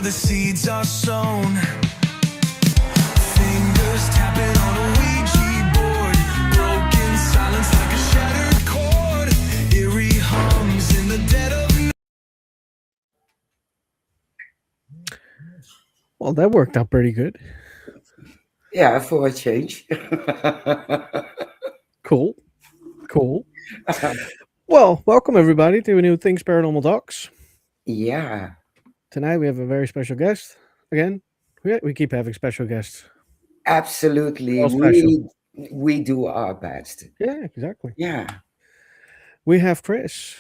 the seeds are sown. Fingers tapping on a Ouija board. Broken silence like a shattered chord. Eerie hums in the dead of night. Well, that worked out pretty good. Yeah, for a change. Cool. Cool. Well, welcome everybody to a new Things Paranormal Talks. Yeah, Tonight we have a very special guest. Again, we keep having special guests. absolutely. All special. We do our best. Yeah, exactly. Yeah, We have Chris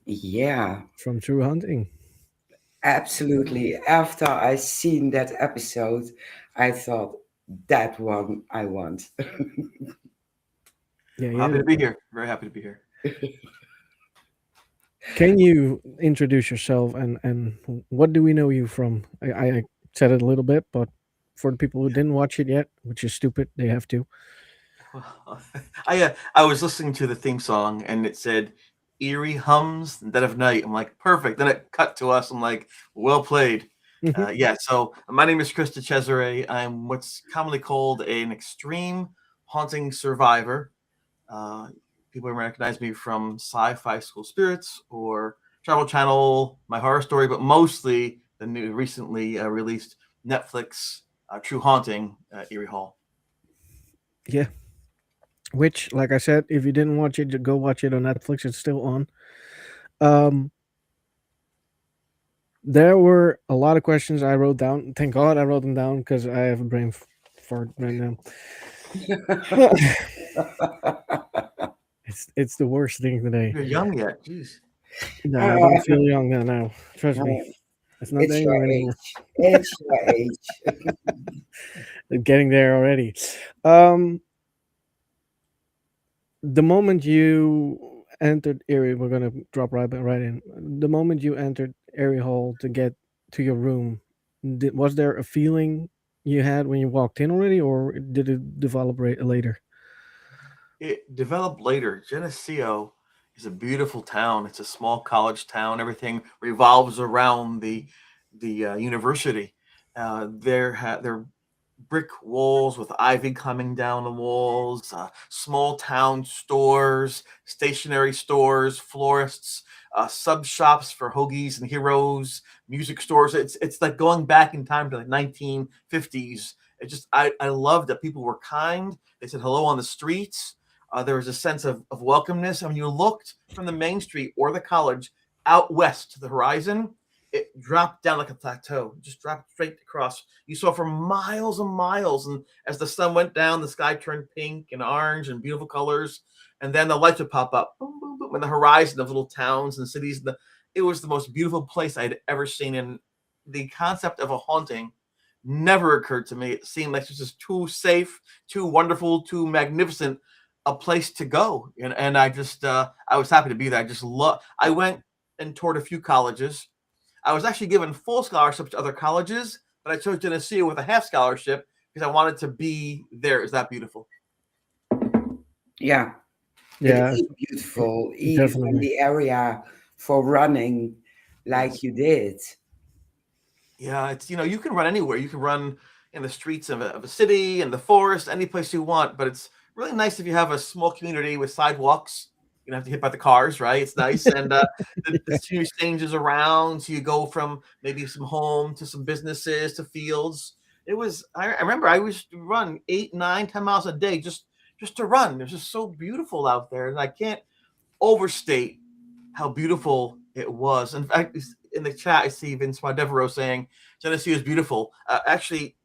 yeah, from True Hunting. absolutely. After I seen that episode, I thought that one I want. Yeah, Well, happy to be here. Very happy to be here. Can you introduce yourself and what do we know you from? I said it a little bit, but for the people who didn't watch it yet, which is stupid, they have to. Well, I was listening to the theme song and it said eerie hums dead of night. I'm like, perfect. Then it cut to us. I'm like, well played. Mhm. Yeah. So my name is Chris DiCesare. I'm what's commonly called an extreme haunting survivor. Uh, People recognize me from Sci-Fi School Spirits or Travel Channel, My Horror Story, but mostly the new recently released Netflix True Haunting Eerie Hall. Yeah. Which, like I said, if you didn't watch it, go watch it on Netflix. It's still on. Um, there were a lot of questions I wrote down. Thank God I wrote them down because I have a brain fart right now. It's the worst thing today. You're young yet, jeez. No, I don't feel young now. Trust me, it's not It's that your young age. anymore. It's your age. Getting there already. Um, the moment you entered Erie, we're gonna drop right in. The moment you entered Erie Hall to get to your room, was there a feeling you had when you walked in already, or did it develop later? It developed later. Geneseo is a beautiful town. It's a small college town. Everything revolves around the university. There brick walls with ivy coming down the walls, small town stores, stationery stores, florists, sub shops for hoagies and heroes, music stores. It's like going back in time to the 1950s. I love that people were kind. They said hello on the streets. There was a sense of welcomeness. And when you looked from the main street or the college out west to the horizon, it dropped down like a plateau, just dropped straight across. You saw for miles and miles. And as the sun went down, the sky turned pink and orange and beautiful colors. And then the lights would pop up, boom, boom, boom, and the horizon of little towns and cities. It was the most beautiful place I'd ever seen. And the concept of a haunting never occurred to me. It seemed like it was just too safe, too wonderful, too magnificent a place to go. And I was happy to be there. I went and toured a few colleges. I was actually given full scholarships to other colleges, but I chose Geneseo with a half scholarship because I wanted to be there. Is that beautiful? Yeah, it Yeah, is beautiful, even in definitely. the area for running like Yes. you did. Yeah, it's you can run anywhere. You can run in the streets of a city, in the forest, any place you want. But it's really nice if you have a small community with sidewalks. You don't have to hit by the cars, right? It's nice, and the senior exchanges around. So you go from maybe some home to some businesses to fields. It was. I remember I used to run 8, 9, 10 miles a day just to run. It's just so beautiful out there, and I can't overstate how beautiful it was. In fact, in the chat, I see Vince Devereaux saying Geneseo is beautiful. Actually,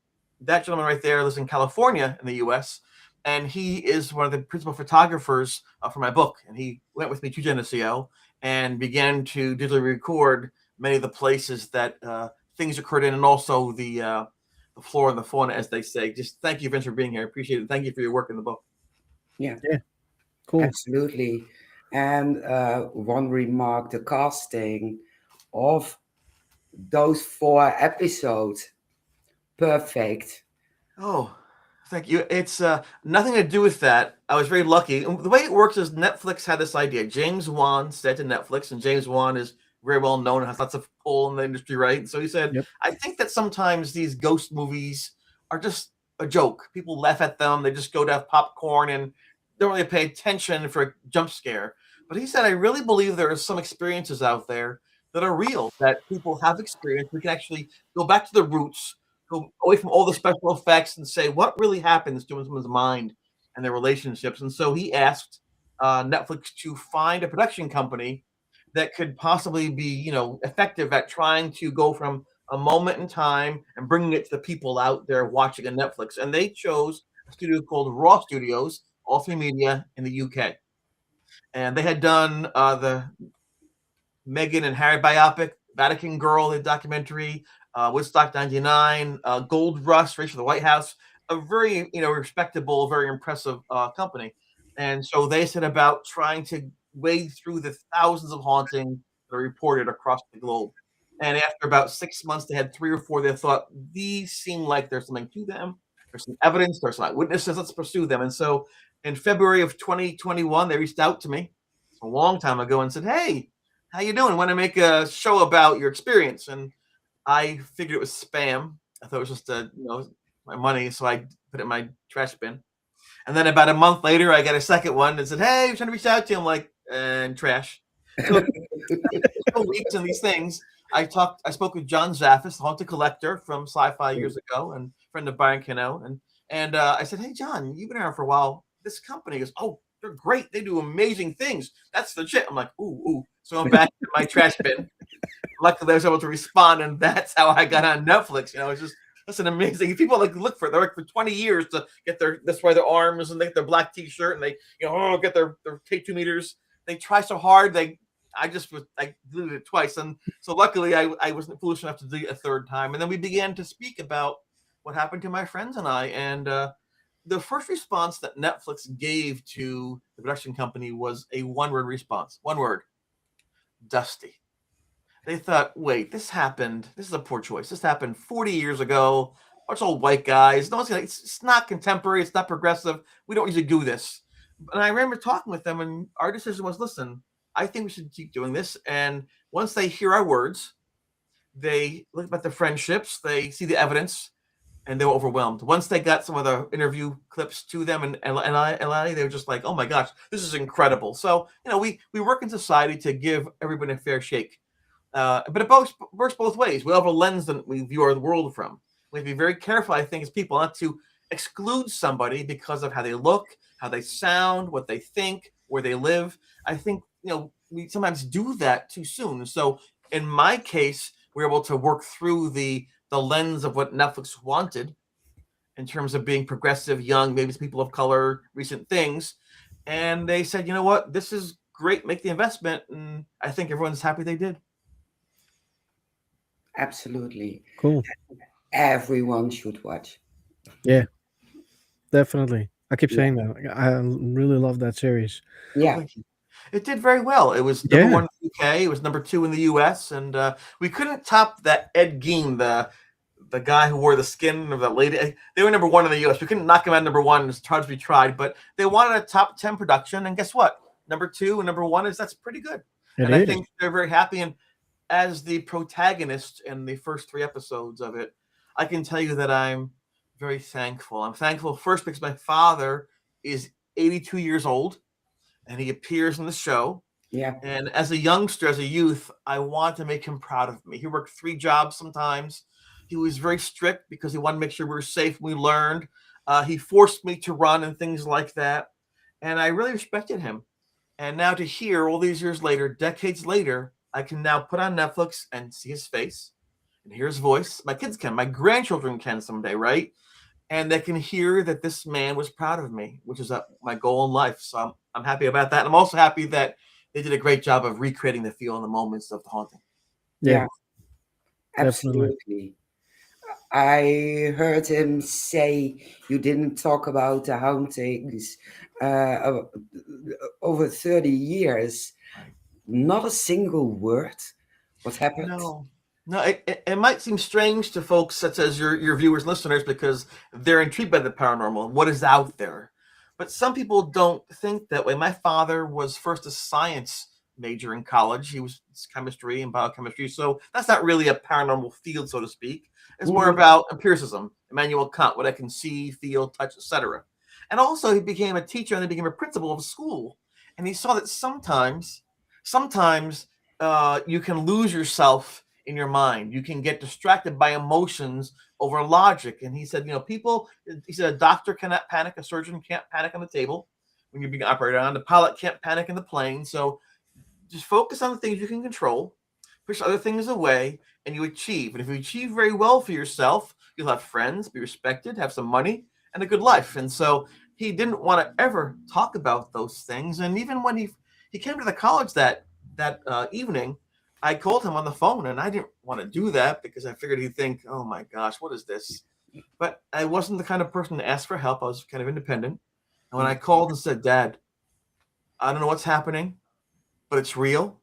that gentleman right there lives in California in the U.S., and he is one of the principal photographers for my book. And he went with me to Geneseo and began to digitally record many of the places that things occurred in, and also the flora and the fauna, as they say. Just thank you, Vince, for being here. I appreciate it. Thank you for your work in the book. Yeah, Yeah, cool. absolutely. And one remark, the casting of those 4 episodes, perfect. Oh, thank you. It's nothing to do with that. I was very lucky. And the way it works is Netflix had this idea. James Wan said to Netflix, and James Wan is very well known and has lots of pull in the industry, right? So he said, Yep. I think that sometimes these ghost movies are just a joke. People laugh at them. They just go to have popcorn and don't really pay attention for a jump scare. But he said, I really believe there are some experiences out there that are real, that people have experienced. We can actually go back to the roots, go away from all the special effects and say what really happens to someone's mind and their relationships. And so he asked Netflix to find a production company that could possibly be, effective at trying to go from a moment in time and bringing it to the people out there watching on Netflix. And they chose a studio called Raw Studios, All Three Media in the UK. And they had done the Meghan and Harry biopic, Vatican Girl, the documentary, Woodstock '99, Gold Rush, Race for the White House, a very respectable, very impressive company. And so they set about trying to wade through the thousands of hauntings that are reported across the globe. And after about 6 months, they had 3 or 4. They thought these seem like there's something to them. There's some evidence. There's some witnesses. Let's pursue them. And so in February of 2021, they reached out to me a long time ago and said, "Hey, how you doing? Want to make a show about your experience?" And I figured it was spam. I thought it was just my money, so I put it in my trash bin. And then about a month later, I got a second one and said, "Hey, we're trying to reach out to you." I'm like, and trash. So weeks and these things. I spoke with John Zaffis, the haunted collector from Sci-Fi years ago, and friend of Brian Cano, and I said, "Hey, John, you've been around for a while. This company goes, oh, they're great. They do amazing things. That's the shit." I'm like, ooh. So I'm back in my trash bin. Luckily, I was able to respond, and that's how I got on Netflix. It's just that's an amazing. People look for. They work for 20 years to get that's why their arms and they get their black T-shirt and they get their tattoo meters. They try so hard. I did it twice, and so luckily I wasn't foolish enough to do it a third time. And then we began to speak about what happened to my friends and I. And the first response that Netflix gave to the production company was a one-word response. One word: dusty. They thought, wait, this happened. This is a poor choice. This happened 40 years ago. It's all white guys. No one's gonna. It's not contemporary. It's not progressive. We don't usually do this. And I remember talking with them, and our decision was, listen, I think we should keep doing this. And once they hear our words, they look at the friendships, they see the evidence, and they were overwhelmed. Once they got some of the interview clips to them, and they were just like, "Oh my gosh, this is incredible." So we work in society to give everybody a fair shake. But it works both ways. We all have a lens that we view our world from. We have to be very careful, I think, as people, not to exclude somebody because of how they look, how they sound, what they think, where they live. I think, we sometimes do that too soon. So in my case, we were able to work through the lens of what Netflix wanted in terms of being progressive, young, maybe it's people of color, recent things. And they said, you know what, this is great, make the investment. And I think everyone's happy they did. Absolutely. Cool. Everyone should watch. Yeah, definitely. I keep saying that. I really love that series. Yeah. It did very well. It was number one in the UK. It was number 2 in the US, and we couldn't top that Ed Gein, the guy who wore the skin of that lady. They were number 1 in the US. We couldn't knock him out number 1 as hard as we tried, but they wanted a top 10 production, and guess what? Number 2 and number 1 that's pretty good. I think they're very happy. And as the protagonist in the first 3 episodes of it, I can tell you that I'm very thankful. I'm thankful first because my father is 82 years old, and he appears in the show. Yeah. And as a youngster, as a youth, I want to make him proud of me. He worked 3 jobs sometimes. He was very strict because he wanted to make sure we were safe. We learned. He forced me to run and things like that. And I really respected him. And now to hear all these years later, decades later, I can now put on Netflix and see his face and hear his voice. My kids can, my grandchildren can someday, right? And they can hear that this man was proud of me, which is my goal in life. So I'm happy about that. And I'm also happy that they did a great job of recreating the feel and the moments of the haunting. Yeah, absolutely. I heard him say you didn't talk about the hauntings over 30 years. Not a single word. What happened? No, it might seem strange to folks such as your viewers and listeners because they're intrigued by the paranormal and what is out there. But some people don't think that way. My father was first a science major in college. He was chemistry and biochemistry, so that's not really a paranormal field, so to speak. It's more Mhm. about empiricism, Immanuel Kant, what I can see, feel, touch, etc. And also, he became a teacher and then became a principal of a school. And he saw that sometimes you can lose yourself in your mind. You can get distracted by emotions over logic. And he said, people, he said, a doctor cannot panic, a surgeon can't panic on the table when you're being operated on, the pilot can't panic in the plane. So just focus on the things you can control, push other things away, and you achieve. And if you achieve very well for yourself, you'll have friends, be respected, have some money, and a good life. And so he didn't want to ever talk about those things. And even when he came to the college that evening, I called him on the phone, and I didn't want to do that because I figured he'd think, "Oh my gosh, what is this?" But I wasn't the kind of person to ask for help. I was kind of independent. And when I called and said, "Dad, I don't know what's happening, but it's real.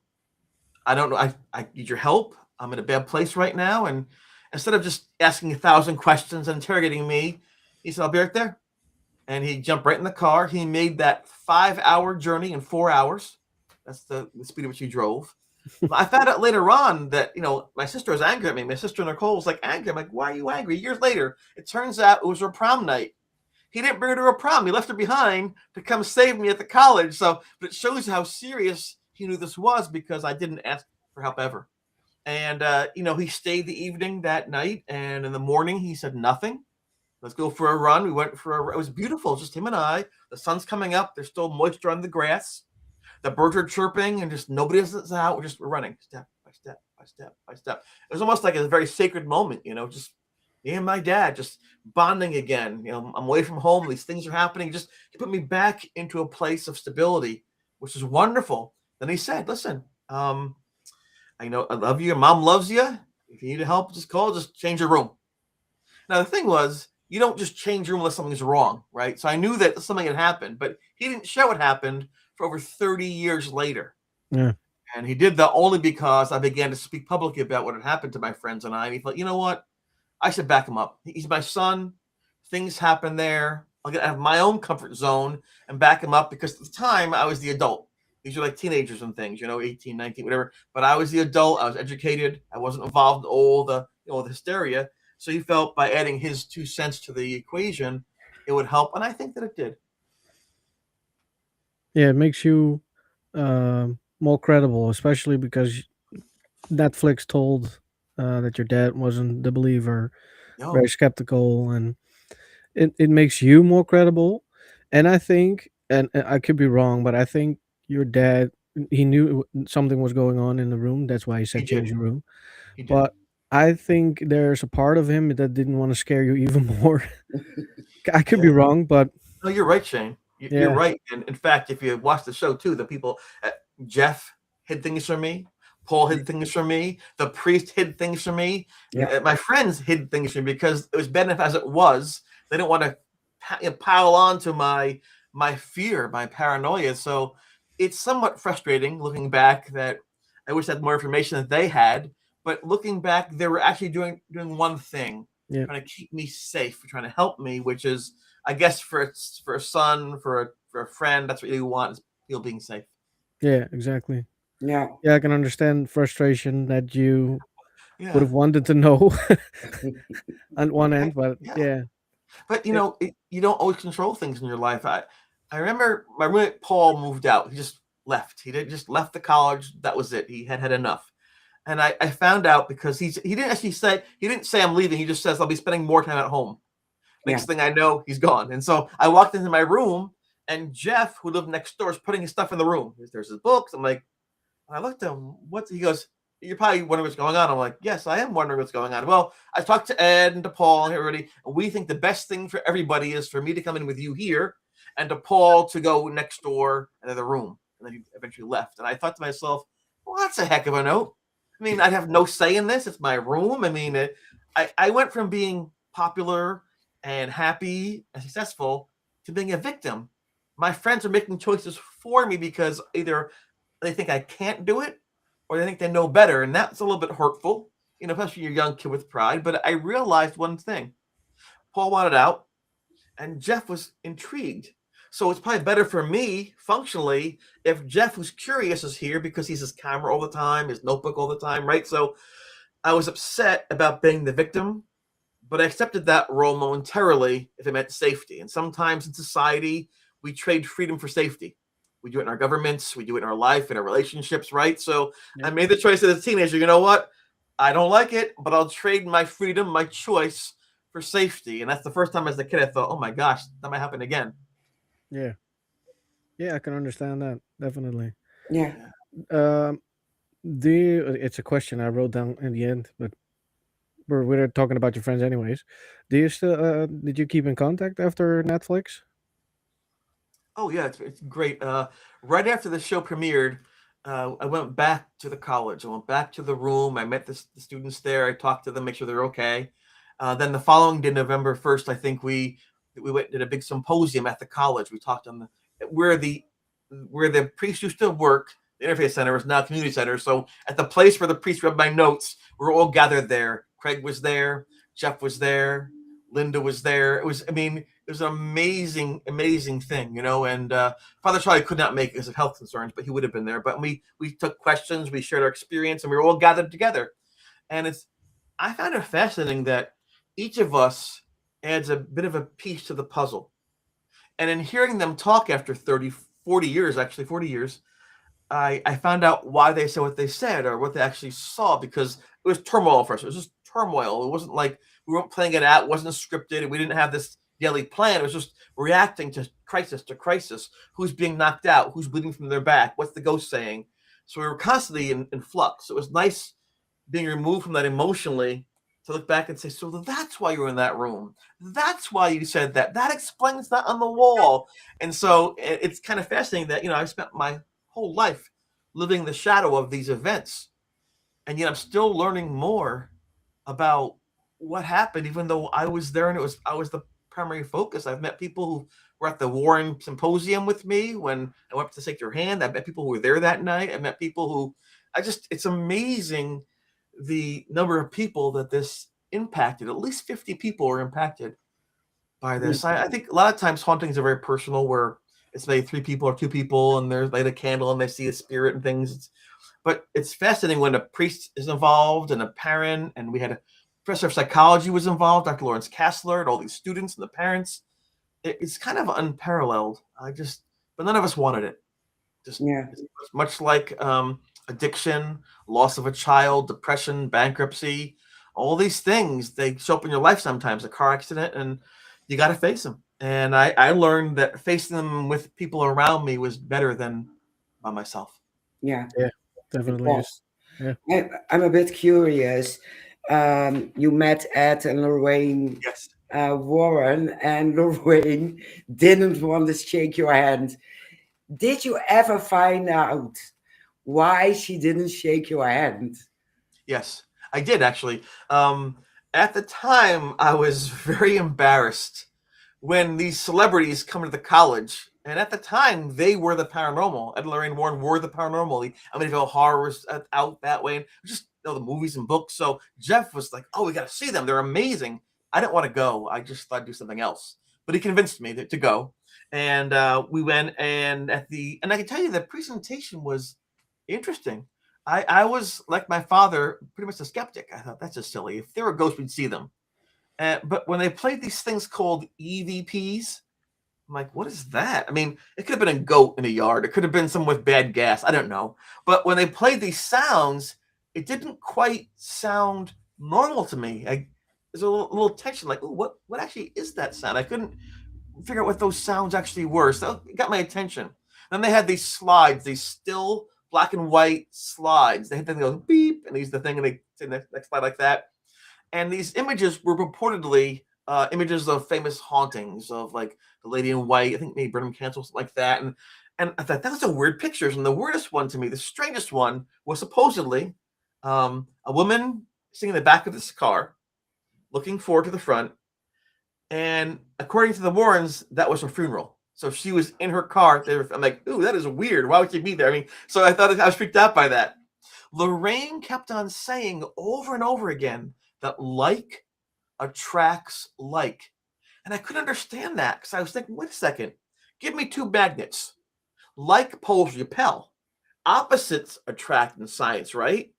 I don't know. I need your help. I'm in a bad place right now." And instead of just asking 1,000 questions and interrogating me, he said, "I'll be right there." And he jumped right in the car. He made that 5 hour journey in 4 hours. That's the speed at which he drove. I found out later on that, my sister was angry at me. My sister Nicole was like angry. I'm like, "Why are you angry?" Years later, it turns out it was her prom night. He didn't bring her to her prom. He left her behind to come save me at the college. So, but it shows how serious he knew this was because I didn't ask for help ever. And he stayed the evening that night, and in the morning he said nothing. Let's go for a run. We went for a. It was beautiful, just him and I. The sun's coming up. There's still moisture on the grass. The birds are chirping, and just nobody else out. We're running step by step by step by step. It was almost like a very sacred moment, just me and my dad just bonding again. I'm away from home. These things are happening. Just he put me back into a place of stability, which is wonderful. Then he said, "Listen, I know I love you. Your mom loves you. If you need help, just call. Just change your room." Now the thing was, you don't just change your room unless something's wrong, right? So I knew that something had happened, but he didn't show it happened for over 30 years later. Yeah. And he did that only because I began to speak publicly about what had happened to my friends and I. And he thought, you know what? I should back him up. He's my son. Things happen there. I'm going to have my own comfort zone and back him up because at the time I was the adult. These are like teenagers and things, 18, 19, whatever. But I was the adult. I was educated. I wasn't involved in all the hysteria. So he felt by adding his 2 cents to the equation, it would help. And I think that it did. Yeah, it makes you more credible, especially because Netflix told that your dad wasn't the believer, very No, skeptical, and it makes you more credible. And I think, and I could be wrong, but I think your dad, he knew something was going on in the room. That's why he he said change did. your room. He did. But I think there's a part of him that didn't want to scare you even more. I could be Yeah. wrong, but No, you're right, Shane. You're yeah, right. And in fact, if you watch the show too, the people, Jeff hid things from me. Paul hid things from me. The priest hid things from me. Yeah. My friends hid things from me because it was bad enough as it was. They didn't want to pile on to my fear, my paranoia. So it's somewhat frustrating looking back that I wish I had more information that they had. But looking back, they were actually doing one thing, yeah, trying to keep me safe, trying to help me, which is I guess for a son, for a friend, that's what you want is people being safe. yeah, exactly. Yeah. Yeah, I can understand frustration that you would Yeah, have wanted to know on one I, end, but yeah. yeah, But it, you don't always control things in your life. I remember my roommate Paul moved out. He just left. He did just left the college. That was it. He had enough. And I found out because he didn't actually say he didn't say I'm leaving. He just says I'll be spending more time at home. Yeah. Next thing I know, he's gone. And so I walked into my room, and Jeff, who lived next door, is putting his stuff in the room. There's his books. I'm like, I looked at him. What? He goes, "You're probably wondering what's going on." I'm like, "Yes, I am wondering what's going on." Well, I talked to Ed and to Paul and everybody, and we think the best thing for everybody is for me to come in with you here, and to Paul to go next door into the room. And then he eventually left. And I thought to myself, "Well, that's a heck of a note. I mean, I'd have no say in this. It's my room. I mean, I went from being popular and happy and successful to being a victim. My friends are making choices for me because either they think I can't do it or they think they know better. And that's a little bit hurtful, especially you're a young kid with pride. But I realized one thing Paul wanted out and Jeff was intrigued. So it's probably better for me functionally if Jeff, who's curious, is here because he's his camera all the time, his notebook all the time, right? So I was upset about being the victim, but I accepted that role momentarily if it meant safety. And sometimes in society, we trade freedom for safety. We do it in our governments, we do it in our life, in our relationships, right? So I Yep. made the choice as a teenager, you know what? I don't like it, but I'll trade my freedom, my choice for safety. And that's the first time as a kid I thought, oh my gosh, that might happen again. Yeah. Yeah, I can understand that definitely. Yeah. Um, do you? It's a question I wrote down in the end, but we're talking about your friends anyways. Do you still? Did you keep in contact after Netflix? Oh yeah, it's great. Right after the show premiered, I went back to the college. I went back to the room. I met the students there. I talked to them, make sure they're okay. Then the following day, November 1st, I think we went and did a big symposium at the college. We talked on the where the where the priest used to work. The interfaith center is now a community center. So at the place where the priest read my notes, we were all gathered there. Craig was there. Jeff was there. Linda was there. I mean, it was an amazing, amazing thing, And Father Charlie could not make it because of health concerns, but he would have been there. But we took questions, we shared our experience, and we were all gathered together. And I found it fascinating that each of us adds a bit of a piece to the puzzle. And in hearing them talk after 30, 40 years, actually 40 years, I found out why they said what they said or what they actually saw because it was turmoil for us. It was just turmoil. It wasn't like we weren't playing it out. It wasn't scripted. We didn't have this daily plan. It was just reacting to crisis. Who's being knocked out? Who's bleeding from their back? What's the ghost saying? So we were constantly in flux. It was nice being removed from that emotionally to look back and say, so that's why you were in that room. That's why you said that. That explains that on the wall. And so it's kind of fascinating that, I've spent my whole life living the shadow of these events. And yet I'm still learning more about what happened, even though I was there and I was the primary focus. I've met people who were at the Warren Symposium with me when I went up to shake their hand. I met people who were there that night. I met people who it's amazing the number of people that this impacted. At least 50 people were impacted by this. I think a lot of times hauntings are very personal where it's maybe 3 people or 2 people and there's light a candle and they see a spirit and things. But it's fascinating when a priest is involved and a parent, and we had a professor of psychology was involved, Dr. Lawrence Kassler, and all these students and the parents. It's kind of unparalleled. But none of us wanted it. Just Yeah. it's much like addiction, loss of a child, depression, bankruptcy, all these things. They show up in your life sometimes, a car accident, and you got to face them. And I learned that facing them with people around me was better than by myself. Yeah. Yeah, definitely Yeah. is. Yeah. I'm a bit curious. You met Ed and Lorraine Yes. Warren, and Lorraine didn't want to shake your hand. Did you ever find out why she didn't shake your hand? Yes, I did actually. At the time, I was very embarrassed when these celebrities come to the college. And at the time, they were the paranormal. Ed and Lorraine Warren were the paranormal. The Amityville Horror was out that way. And just the movies and books. So Jeff was like, oh, we got to see them. They're amazing. I didn't want to go. I just thought I'd do something else. But he convinced me to go. And we went. And and I can tell you the presentation was interesting. I was like my father, pretty much a skeptic. I thought that's just silly. If there were ghosts, we'd see them. But when they played these things called EVPs, I'm like, what is that? I mean, it could have been a goat in a yard. It could have been someone with bad gas. I don't know. But when they played these sounds, it didn't quite sound normal to me. There's a little tension, like, ooh, what actually is that sound? I couldn't figure out what those sounds actually were. So it got my attention. Then they had these slides, these still black and white slides. They had the thing that goes beep, and these the thing, and they say next slide like that. And these images were purportedly images of famous hauntings of like the Lady in White, I think maybe Burnham Castle, something like that. And I thought that was a weird pictures. And the weirdest one to me, the strangest one, was supposedly a woman sitting in the back of this car, looking forward to the front. And according to the Warrens, that was her funeral. So she was in her car. I'm like, ooh, that is weird. Why would she be there? I mean, so I thought I was freaked out by that. Lorraine kept on saying over and over again that like attracts like. And I couldn't understand that because I was thinking, wait a second, Give me two magnets. Like poles repel. Opposites attract in science, right?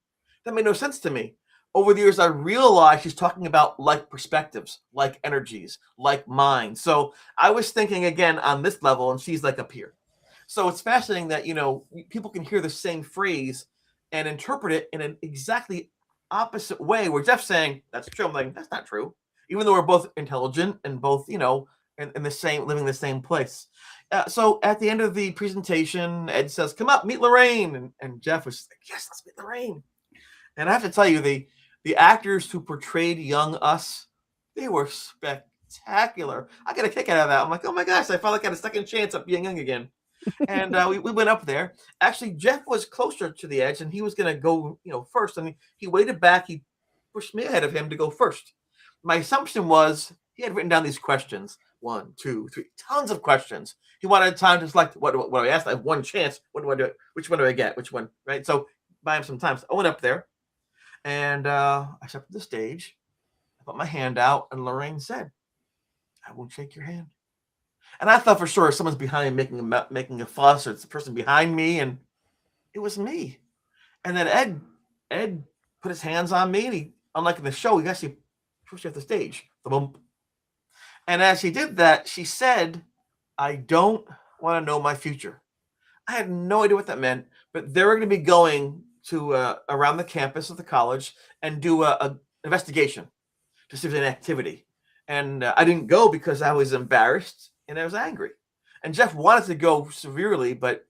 That made no sense to me. Over the years, I realized she's talking about like perspectives, like energies, like minds. So I was thinking again on this level, and she's like up here. So it's fascinating that, people can hear the same phrase and interpret it in an exactly opposite way, where Jeff's saying, that's true. I'm like, that's not true. Even though we're both intelligent and both, in the same, living in the same place. So at the end of the presentation, Ed says, come up, meet Lorraine. And Jeff was like, yes, let's meet Lorraine. And I have to tell you, the actors who portrayed young us, they were spectacular. I got a kick out of that. I'm like, oh my gosh, I felt like I had a second chance at being young again. And we went up there. Actually, Jeff was closer to the edge, and he was going to go, first. I mean, he waited back. He pushed me ahead of him to go first. My assumption was he had written down these questions. 1, 2, 3, tons of questions. He wanted time to select what do I ask? I have one chance. What do I do? Which one do I get? Which one? Right. So buy him some time. So I went up there, and I stepped to the stage. I put my hand out, and Lorraine said, "I won't shake your hand." And I thought for sure someone's behind me making a fuss, or it's the person behind me, and it was me. And then Ed put his hands on me, and he, unlike in the show, he actually pushed me off the stage. The bump. And as he did that, she said, I don't want to know my future. I had no idea what that meant, but they were going to be going to around the campus of the college and do a investigation to see if there's an activity. And I didn't go because I was embarrassed and I was angry. And Jeff wanted to go severely, but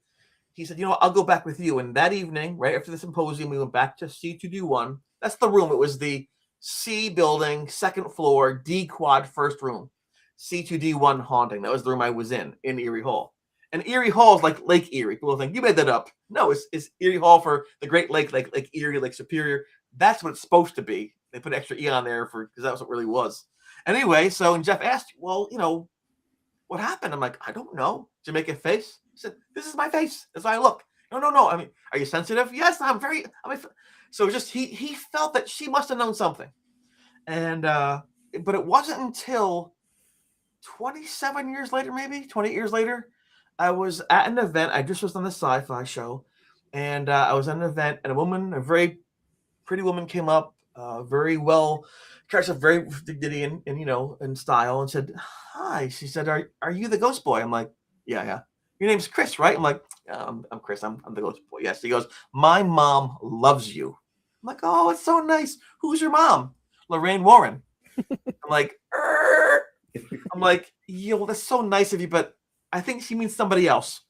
he said, I'll go back with you. And that evening, right after the symposium, we went back to C2D1. That's the room. It was the C building, second floor, D quad, first room. C2D1 haunting. That was the room I was in Erie Hall. And Erie Hall is like Lake Erie. People think, you made that up. No, it's Erie Hall for the Great Lake, like Lake Erie, Lake Superior. That's what it's supposed to be. They put extra E on there because that's what it really was. Anyway, so and Jeff asked, well, what happened? I'm like, I don't know. Did you make a face? He said, this is my face. That's how I look. No. I mean, are you sensitive? Yes, so just he felt that she must have known something. And but it wasn't until 27 years later, maybe 28 years later, I was at an event. I just was on the sci-fi show, and I was at an event, and a very pretty woman came up, very well, carries a very dignity and style, and said, "Hi." She said, "Are you the ghost boy?" I'm like, "Yeah. Your name's Chris, right?" I'm like, "I'm Chris. I'm the ghost boy." Yes. He goes, "My mom loves you." I'm like, "Oh, it's so nice. Who's your mom?" Lorraine Warren. I'm like, I'm like, yo, that's so nice of you, but I think she means somebody else.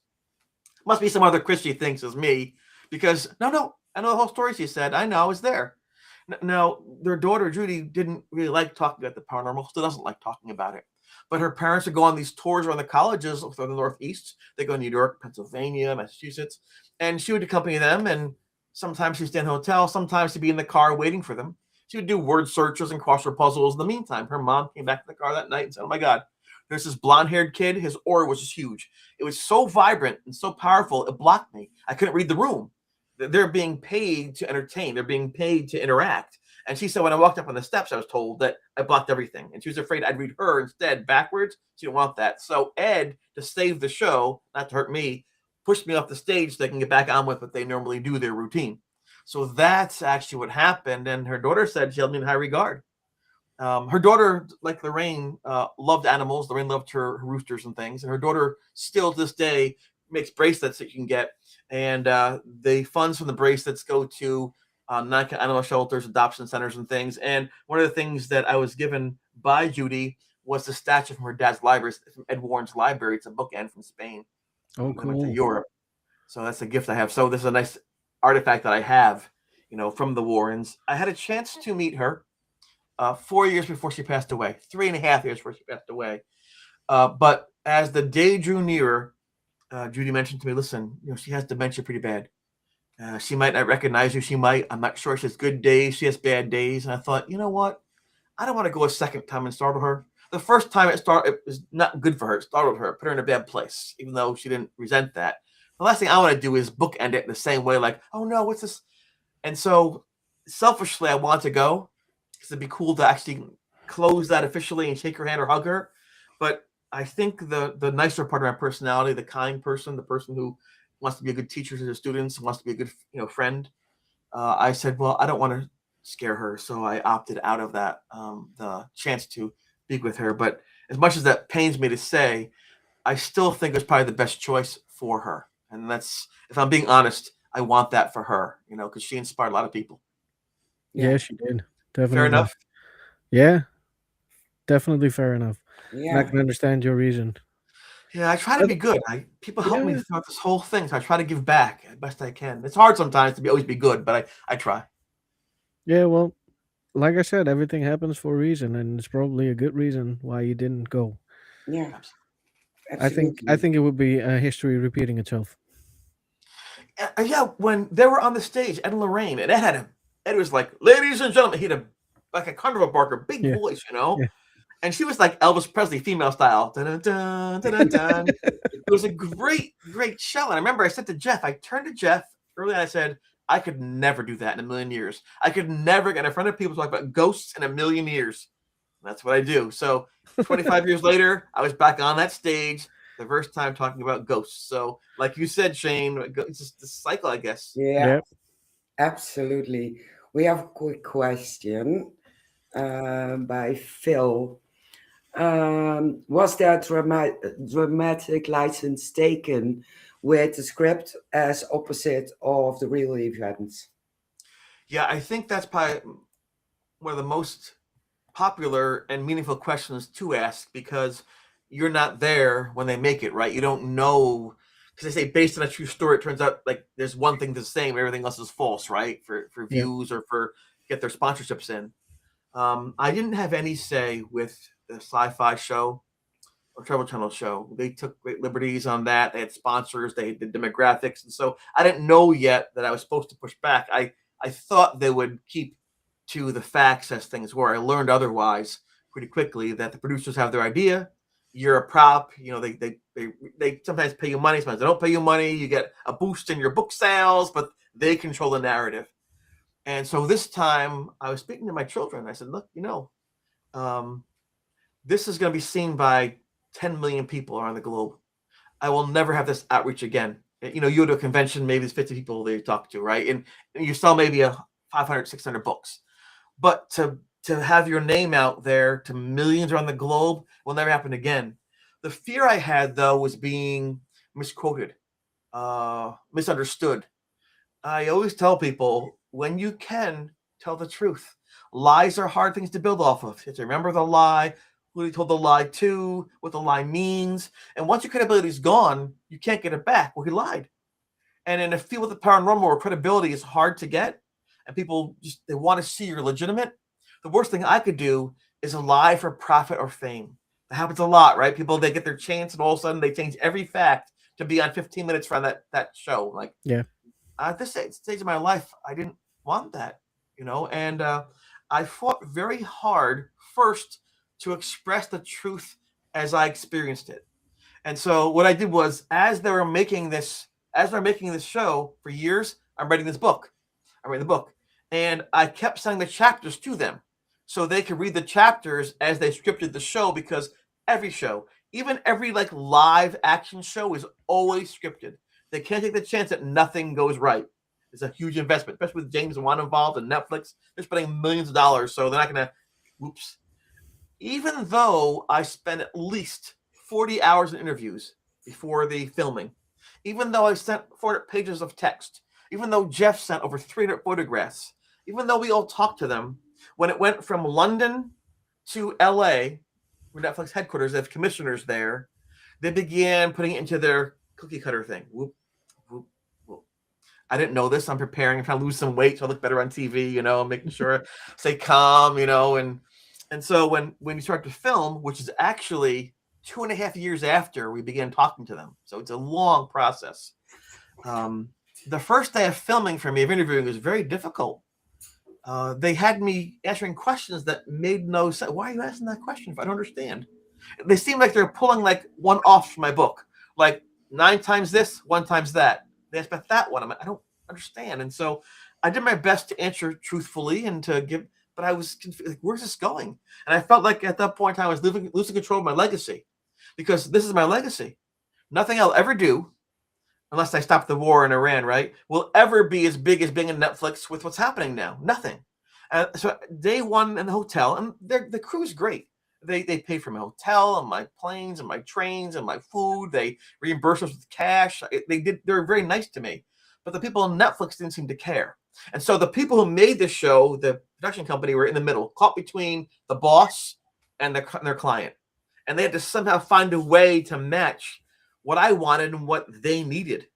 Must be some other Chris she thinks is me, because no, I know the whole story. She said, I know, I was there. Now, their daughter Judy didn't really like talking about the paranormal. Still doesn't like talking about it. But her parents would go on these tours around the colleges from the Northeast. They go to New York, Pennsylvania, Massachusetts, and she would accompany them. And sometimes she'd stay in a hotel. Sometimes she'd be in the car waiting for them. She would do word searches and crossword puzzles. In the meantime, her mom came back to the car that night and said, oh my God, there's this blonde-haired kid. His aura was just huge. It was so vibrant and so powerful, it blocked me. I couldn't read the room. They're being paid to entertain. They're being paid to interact. And she said, when I walked up on the steps, I was told that I blocked everything. And she was afraid I'd read her instead backwards. She didn't want that. So Ed, to save the show, not to hurt me, pushed me off the stage so they can get back on with what they normally do, their routine. So that's actually what happened. And her daughter said she held me in high regard. Her daughter, like Lorraine, loved animals. Lorraine loved her roosters and things. And her daughter still to this day makes bracelets that you can get. And the funds from the bracelets go to non-animal shelters, adoption centers, and things. And one of the things that I was given by Judy was the statue from her dad's library, from Ed Warren's library. It's a bookend from Spain. Oh, I went to cool. Europe. So that's a gift I have. So this is a nice artifact that I have, from the Warrens. I had a chance to meet her 4 years before she passed away, 3.5 years before she passed away. But as the day drew nearer, Judy mentioned to me, listen, she has dementia pretty bad. She might not recognize you. She might. I'm not sure. She has good days. She has bad days. And I thought, you know what? I don't want to go a second time and startle her. The first time it was not good for her. It startled her, put her in a bad place, even though she didn't resent that. The last thing I want to do is bookend it in the same way, like, oh no, what's this? And so selfishly, I want to go because it'd be cool to actually close that officially and shake her hand or hug her. But I think the nicer part of my personality, the kind person, the person who wants to be a good teacher to the students, wants to be a good friend. I said, well, I don't want to scare her, so I opted out of that the chance to be with her. But as much as that pains me to say, I still think it's probably the best choice for her. And that's, if I'm being honest, I want that for her, because she inspired a lot of people. Yeah, Yeah. she did. Fair Definitely. enough. Yeah, definitely fair enough. And I Yeah. can understand your reason. Yeah, I try to But be good. People help me yeah, throughout this whole thing, so I try to give back as best I can. It's hard sometimes to always be good, but I try. yeah, well, like I said, everything happens for a reason, and it's probably a good reason why you didn't go. Yeah. I Absolutely. think it would be a history repeating itself. Yeah, when they were on the stage, Ed and Lorraine, and Ed was like, "Ladies and gentlemen," he had a like a carnival barker, big Yeah, voice, yeah. and she was like Elvis Presley, female style. Dun, dun, dun, dun, dun, dun. It was a great show. And I remember I said to Jeff, I turned to Jeff early and I said, I could never do that in a million years. I could never get in front of people to talk about ghosts in a million years. And that's what I do. So 25 years later, I was back on that stage the first time talking about ghosts. So, like you said, Shane, it's just the cycle, I guess. Yeah. Yeah. Absolutely. We have a quick question by Phil. Was there dramatic license taken with the script as opposite of the real events? Yeah, I think that's probably one of the most popular and meaningful questions to ask because you're not there when they make it, right? You don't know because they say based on a true story. It turns out like there's one thing the same, everything else is false, right? For Yeah. views or for get their sponsorships in. I didn't have any say with the sci-fi show or Travel Channel show. They took great liberties on that. They had sponsors, they did demographics, and so I didn't know yet that I was supposed to push back. I thought they would keep to the facts as things were. I learned otherwise pretty quickly that the producers have their idea. You're a prop. They sometimes pay you money, sometimes they don't pay you money. You get a boost in your book sales, but they control the narrative. And so this time I was speaking to my children. I said, look, um, this is going to be seen by 10 million people around the globe. I will never have this outreach again. You go to a convention, maybe there's 50 people that you talk to, right? And you sell maybe a 500, 600 books. But to have your name out there to millions around the globe will never happen again. The fear I had, though, was being misquoted, misunderstood. I always tell people when you can tell the truth. Lies are hard things to build off of. You have to remember the lie, who they told the lie to, what the lie means. And once your credibility is gone, you can't get it back. Well, he lied. And in a field with the paranormal where credibility is hard to get, and people just they want to see you're legitimate, the worst thing I could do is a lie for profit or fame. That happens a lot, right? People they get their chance and all of a sudden they change every fact to be on 15 minutes from that show. Like Yeah. at this stage of my life, I didn't want that, and I fought very hard first to express the truth as I experienced it. And so what I did was, as they're making this show for years, I'm writing this book. I read the book, and I kept sending the chapters to them so they could read the chapters as they scripted the show because every show, even every like live action show, is always scripted. They can't take the chance that nothing goes right. It's a huge investment, especially with James Wan involved and Netflix. They're spending millions of dollars, so they're not going to. Whoops. Even though I spent at least 40 hours in interviews before the filming, even though I sent 400 pages of text, even though Jeff sent over 300 photographs, even though we all talked to them, when it went from London to LA, where Netflix headquarters, they have commissioners there, they began putting it into their cookie cutter thing. Whoop, whoop, whoop. I didn't know this. I'm preparing. I'm trying to lose some weight so I look better on TV, making sure I stay calm, and so when you start to film, which is actually 2.5 years after we began talking to them, so it's a long process. The first day of filming for me, of interviewing, was very difficult. They had me answering questions that made no sense. Why are you asking that question if I don't understand? They seemed like they're pulling like one off from my book, like 9 times this, 1 times that. They asked about that one. I'm like, I don't understand. And so I did my best to answer truthfully and to give, but I was confused. Like, where's this going? And I felt like at that point in time, I was losing control of my legacy. because this is my legacy. Nothing I'll ever do, unless I stop the war in Iran, right, will ever be as big as being in Netflix with what's happening now. Nothing. So day one in the hotel, and the crew's great. They pay for my hotel and my planes and my trains and my food. They reimburse us with cash. They're very nice to me. But the people on Netflix didn't seem to care. And so the people who made the show, the production company, were in the middle, caught between the boss and their client. And they had to somehow find a way to match what I wanted and what they needed.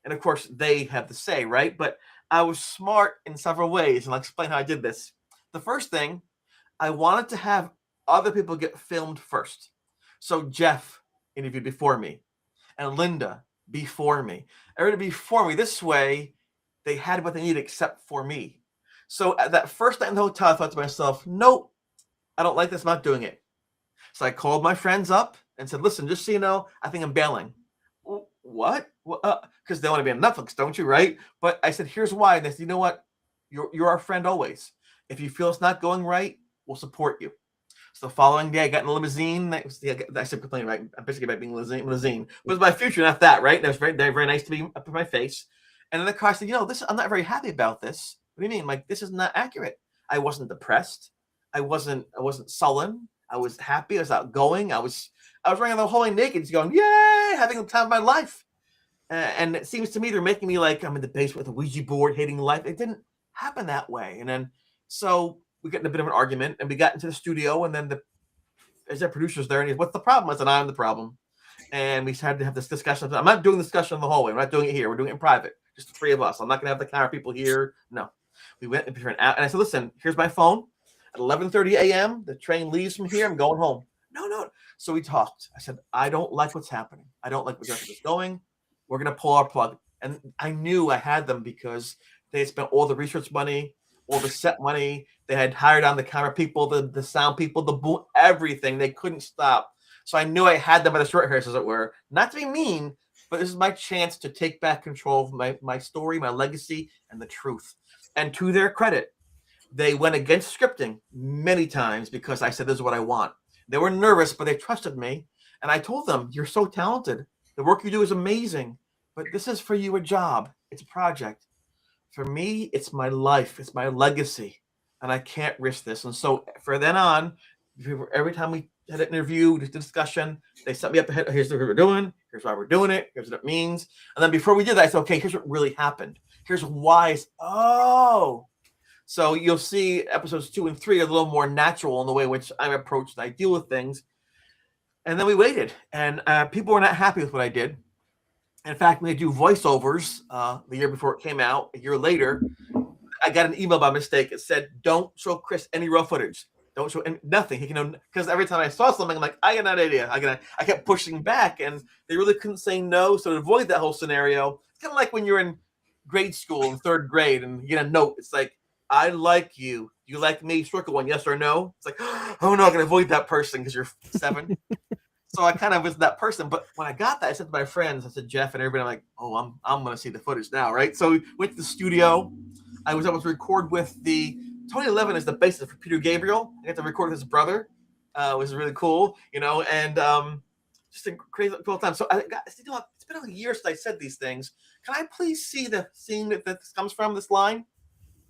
And of course, they have the say, right? But I was smart in several ways, and I'll explain how I did this. The first thing, I wanted to have other people get filmed first. So Jeff interviewed before me, and Linda before me. Everybody before me. This way, they had what they needed except for me. So at that first night in the hotel, I thought to myself, nope, I don't like this, I'm not doing it. So I called my friends up and said, listen, just so you know, I think I'm bailing. What? Because they want to be on Netflix, don't you, right? But I said, here's why. And they said, you know what? You're our friend always. If you feel it's not going right, we'll support you. So the following day, I got in a limousine. I said complaining, right? I'm basically about being limousine. It was my future, not that, right? That was very, very nice to be up in my face. And then the car said, I'm not very happy about this. What do you mean? Like, this is not accurate. I wasn't depressed. I wasn't sullen. I was happy. I was outgoing. I was running the whole way naked, just going, yay, having the time of my life. And it seems to me they're making me like I'm in the basement with a Ouija board, hating life. It didn't happen that way. And then so we got in a bit of an argument, and we got into the studio, and then there's our producers there, and he's, what's the problem? I said, I'm the problem. And we had to have this discussion. I'm not doing the discussion in the hallway. We're not doing it here. We're doing it in private. Just the three of us. I'm not going to have the camera people here. No. We went for an hour, and I said, listen, here's my phone. At 11:30 a.m., the train leaves from here. I'm going home. No. So we talked. I said, I don't like what's happening. I don't like where this is going. We're going to pull our plug. And I knew I had them because they had spent all the research money, all the set money. They had hired on the camera people, the sound people, the boom, everything. They couldn't stop. So I knew I had them by the short hairs, as it were. Not to be mean, but this is my chance to take back control of my story, my legacy, and the truth. And to their credit, they went against scripting many times because I said, this is what I want. They were nervous, but they trusted me. And I told them, you're so talented. The work you do is amazing. But this is for you a job. It's a project. For me, it's my life. It's my legacy. And I can't risk this. And so from then on, every time we had an interview, just a discussion, they set me up ahead. Here's what we're doing. Here's why we're doing it. Here's what it means. And then before we did that, I said, okay, here's what really happened. Here's why. So you'll see episodes 2 and 3 are a little more natural in the way in which I'm approached and I deal with things. And then we waited, and people were not happy with what I did. In fact, when I do voiceovers the year before it came out, a year later, I got an email by mistake. It said, don't show Chris any raw footage. Don't show nothing. He can, because every time I saw something, I'm like, I got an idea. I kept pushing back, and they really couldn't say no. So to avoid that whole scenario, it's kind of like when you're in grade school in 3rd grade and you get a note. It's like, I like you. You like me? Circle one, yes or no. It's like, oh no, I'm gonna avoid that person because you're 7. So I kind of was that person. But when I got that, I said to my friends, I said, Jeff and everybody, I'm like, oh, I'm gonna see the footage now, right? So we went to the studio. I was able to record with the 2011 is the basis for Peter Gabriel. I got to record with his brother. It was really cool, and just a crazy cool time. So it's been a year since I said these things. Can I please see the scene that this comes from, this line?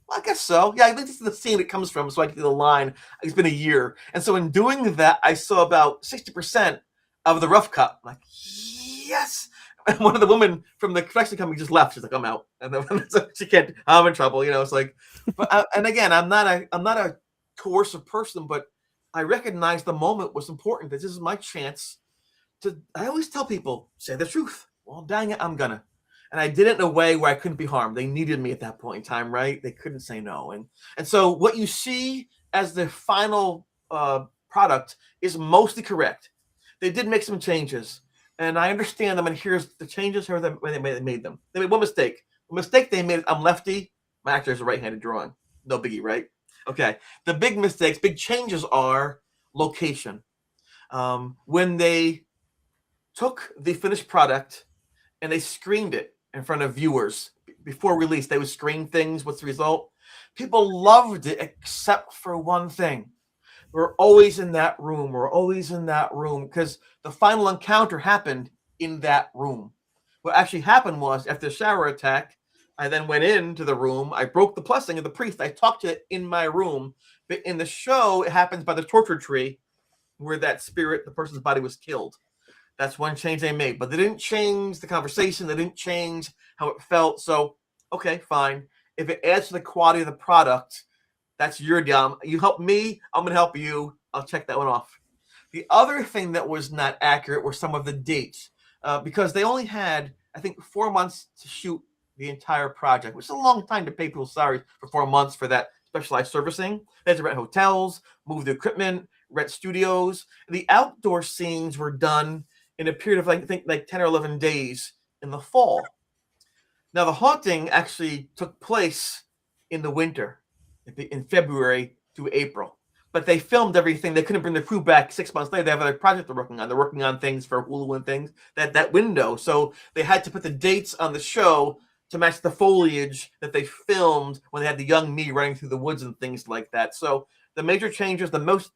Well, I guess so. Yeah, I think this is the scene it comes from, so I can do the line. It's been a year. And so in doing that, I saw about 60% of the rough cut. I'm like, yes. And one of the women from the production company just left. She's like, I'm out. And then so she can't, I'm in trouble. It's like, but and again, I'm not a coercive person, but I recognize the moment was important. This is my chance I always tell people, say the truth. Well, dang it, I'm gonna. And I did it in a way where I couldn't be harmed. They needed me at that point in time, right? They couldn't say no. And so what you see as the final product is mostly correct. They did make some changes, and I understand them. And here's the changes when they made them. They made one mistake. The mistake they made, I'm lefty. My actor is a right-handed drawing. No biggie, right? Okay. The big mistakes, big changes are location. When they took the finished product and they screened it in front of viewers before release, they would screen things. What's the result? People loved it except for one thing. We're always in that room. We're always in that room because the final encounter happened in that room. What actually happened was after the shower attack, I then went into the room. I broke the blessing of the priest. I talked to it in my room. But in the show, it happens by the torture tree where that spirit, the person's body was killed. That's one change they made. But they didn't change the conversation. They didn't change how it felt. So, okay, fine. If it adds to the quality of the product, that's your deal. You help me, I'm going to help you. I'll check that one off. The other thing that was not accurate were some of the dates because they only had, I think, 4 months to shoot the entire project, which is a long time to pay people's salaries for 4 months for that specialized servicing. They had to rent hotels, move the equipment, rent studios. The outdoor scenes were done in a period of, like, I think, like 10 or 11 days in the fall. Now, the haunting actually took place in the winter, in February to April. But they filmed everything. They couldn't bring the crew back 6 months later. They have other projects they're working on. They're working on things for Hulu and things, that window. So they had to put the dates on the show to match the foliage that they filmed when they had the young me running through the woods and things like that. So the major changes, the most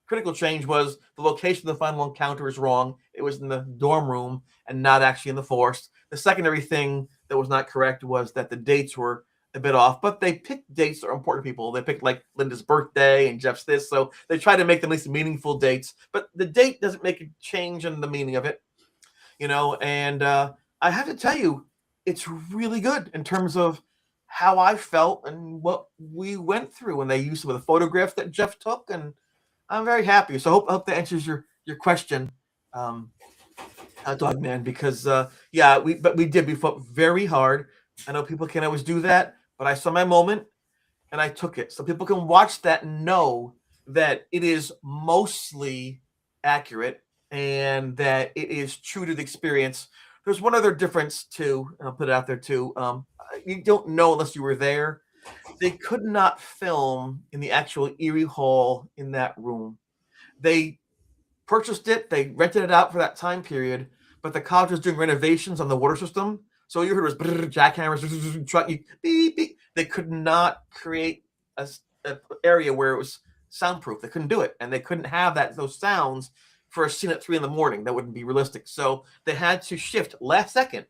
critical change was the location of the final encounter is wrong. It was in the dorm room and not actually in the forest. The secondary thing that was not correct was that the dates were a bit off, but they picked dates that are important to people. They picked like Linda's birthday and Jeff's this, so they try to make them at least meaningful dates. But the date doesn't make a change in the meaning of it, And I have to tell you, it's really good in terms of how I felt and what we went through. And they used some of the photographs that Jeff took, and I'm very happy. So I hope that answers your question, Dog Man. Because we fought very hard. I know people can't always do that, but I saw my moment and I took it. So people can watch that and know that it is mostly accurate and that it is true to the experience. There's one other difference too, and I'll put it out there too. You don't know unless you were there. They could not film in the actual Erie Hall in that room. They purchased it, they rented it out for that time period, but the college was doing renovations on the water system. So you heard was jackhammers, truck, beep, beep. They could not create a area where it was soundproof. They couldn't do it, and they couldn't have those sounds for a scene at 3 a.m. That wouldn't be realistic. So they had to shift last second.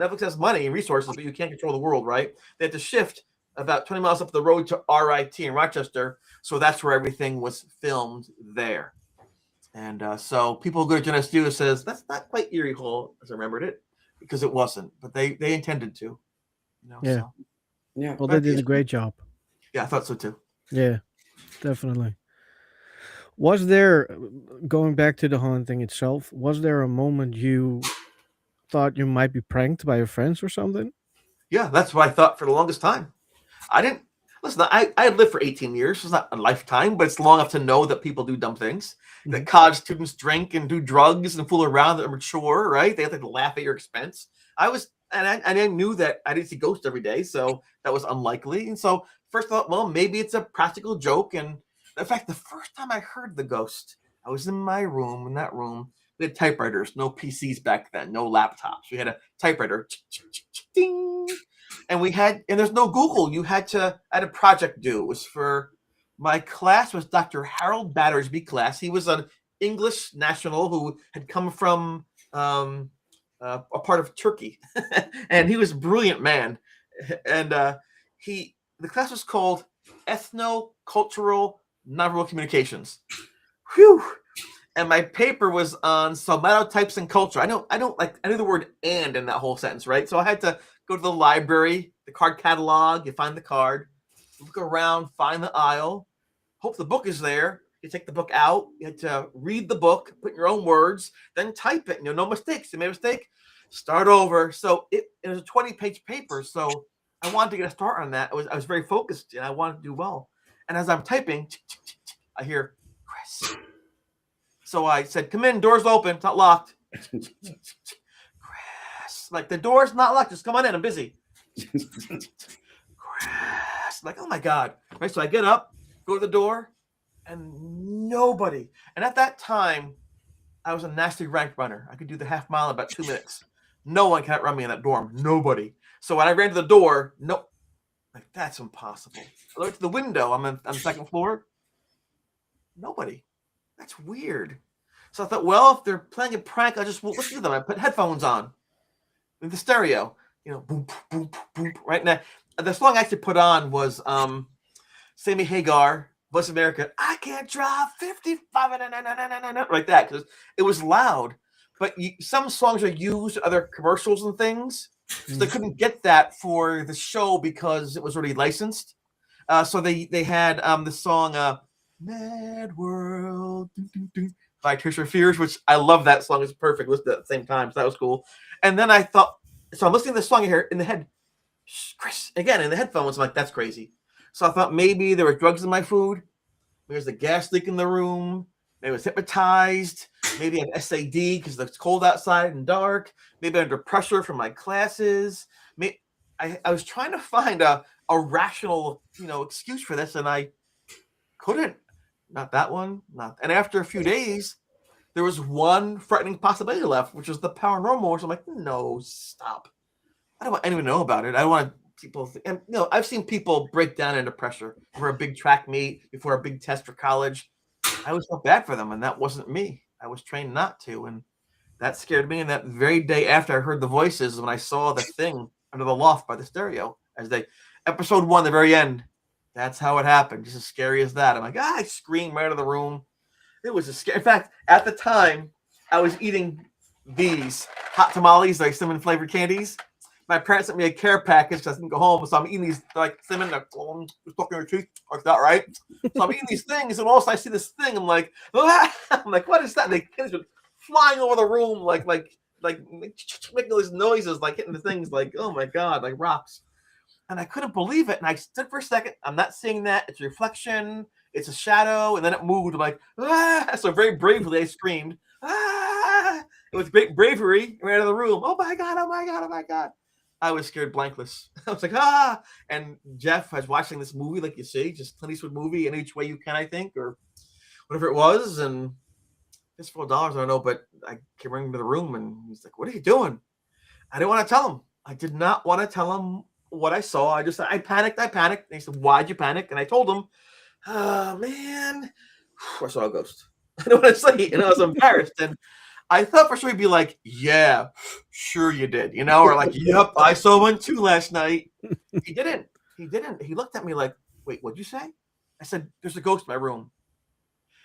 Netflix has money and resources, but you can't control the world, right? They had to shift about 20 miles up the road to RIT in Rochester. So that's where everything was filmed there. And so people who go to Geneseo says, that's not quite Erie Hall as I remembered it, because it wasn't, but they intended to. Yeah. So. Yeah. Well, they did a great job. Yeah, I thought so too. Yeah, definitely. Was there, going back to the haunting itself, was there a moment you thought you might be pranked by your friends or something? Yeah, that's what I thought for the longest time. I didn't listen. I had lived for 18 years. It's not a lifetime, but it's long enough to know that people do dumb things. That college students drink and do drugs and fool around. That are mature, right? They have to laugh at your expense. I knew that I didn't see ghosts every day, so that was unlikely. And so first I thought, well, maybe it's a practical joke. And in fact, the first time I heard the ghost, I was in my room. In that room, we had typewriters, no PCs back then, no laptops. We had a typewriter, ding, and there's no Google. I had a project due. It was for my class was Dr. Harold Battersby class. He was an English national who had come from a part of Turkey, and he was a brilliant man. And the class was called Ethno-Cultural Nonverbal Communications. Whew. And my paper was on somatotypes and culture. I knew the word "and" in that whole sentence, right? So I had to go to the library, the card catalog. You find the card, look around, find the aisle, hope the book is there. You take the book out. You had to read the book, put in your own words, then type it. No mistakes. You made a mistake, start over. So it was a 20-page paper. So I wanted to get a start on that. I was very focused, and I wanted to do well. And as I'm typing, I hear Chris. So I said, "Come in, door's open, it's not locked." Chris, like, the door's not locked, just come on in, I'm busy. Chris, like, oh my God. Right, so I get up, go to the door, and nobody. And at that time, I was a nationally ranked runner. I could do the half mile in about 2 minutes. No one can outrun me in that dorm, nobody. So when I ran to the door, like, that's impossible. I looked to the window, I'm on the second floor. Nobody. That's weird. So I thought, well, if they're playing a prank, I just won't listen to them. I put headphones on with the stereo, boom, boom, boom. Right now, the song I actually put on was Sammy Hagar, Voice of America. I can't drive 55, like that, because it was loud. But some songs are used in other commercials and things, so they couldn't get that for the show because it was already licensed. So they had the song "Mad World" by Tears for Fears, which I love. That song is perfect. Listened at the same time, so that was cool. And then I thought, so I'm listening to this song here in the head, Chris, again in the headphones. I'm like, that's crazy. So I thought maybe there were drugs in my food. Maybe there's a gas leak in the room. Maybe I was hypnotized. Maybe I have SAD because it's cold outside and dark. Maybe I'm under pressure from my classes. Maybe I was trying to find a rational, excuse for this, and I couldn't. Not that one. Not. And after a few days, there was one threatening possibility left, which was the paranormal. Which I'm like, no, stop. I don't want anyone to know about it. I don't want people. And I've seen people break down under pressure for a big track meet, before a big test for college. I always felt bad for them, and that wasn't me. I was trained not to, and that scared me. And that very day after I heard the voices, when I saw the thing under the loft by the stereo, episode 1, the very end. That's how it happened. Just as scary as that. I'm like, I screamed right out of the room. It was a scary. In fact, at the time, I was eating these hot tamales, like cinnamon flavored candies. My parents sent me a care package because I didn't go home, so I'm eating these like cinnamon, stuck in your teeth, like that, right? So I'm eating these things, and also I see this thing. I'm like, ah! I'm like, what is that? And the kids are flying over the room, like making all these noises, like hitting the things, like, oh my god, like rocks. And I couldn't believe it. And I stood for a second. I'm not seeing that. It's a reflection. It's a shadow. And then it moved. I'm like, ah! So very bravely, I screamed, ah! It was great bravery. Right out of the room. Oh my god! Oh my god! Oh my god! I was scared blankless. I was like, ah! And Jeff was watching this movie, like you say, just Clint Eastwood movie, Any Which Way You Can, I think, or whatever it was. And it's $4. I don't know, but I came running to the room, and he's like, "What are you doing?" I didn't want to tell him. I did not want to tell him what I saw. I panicked. And he said, "Why'd you panic?" And I told him, "Oh man, I saw a ghost." I don't want to say, I was embarrassed. And I thought for sure he'd be like, "Yeah, sure you did," or like, "Yep, I saw one too last night." He didn't. He looked at me like, "Wait, what'd you say?" I said, "There's a ghost in my room."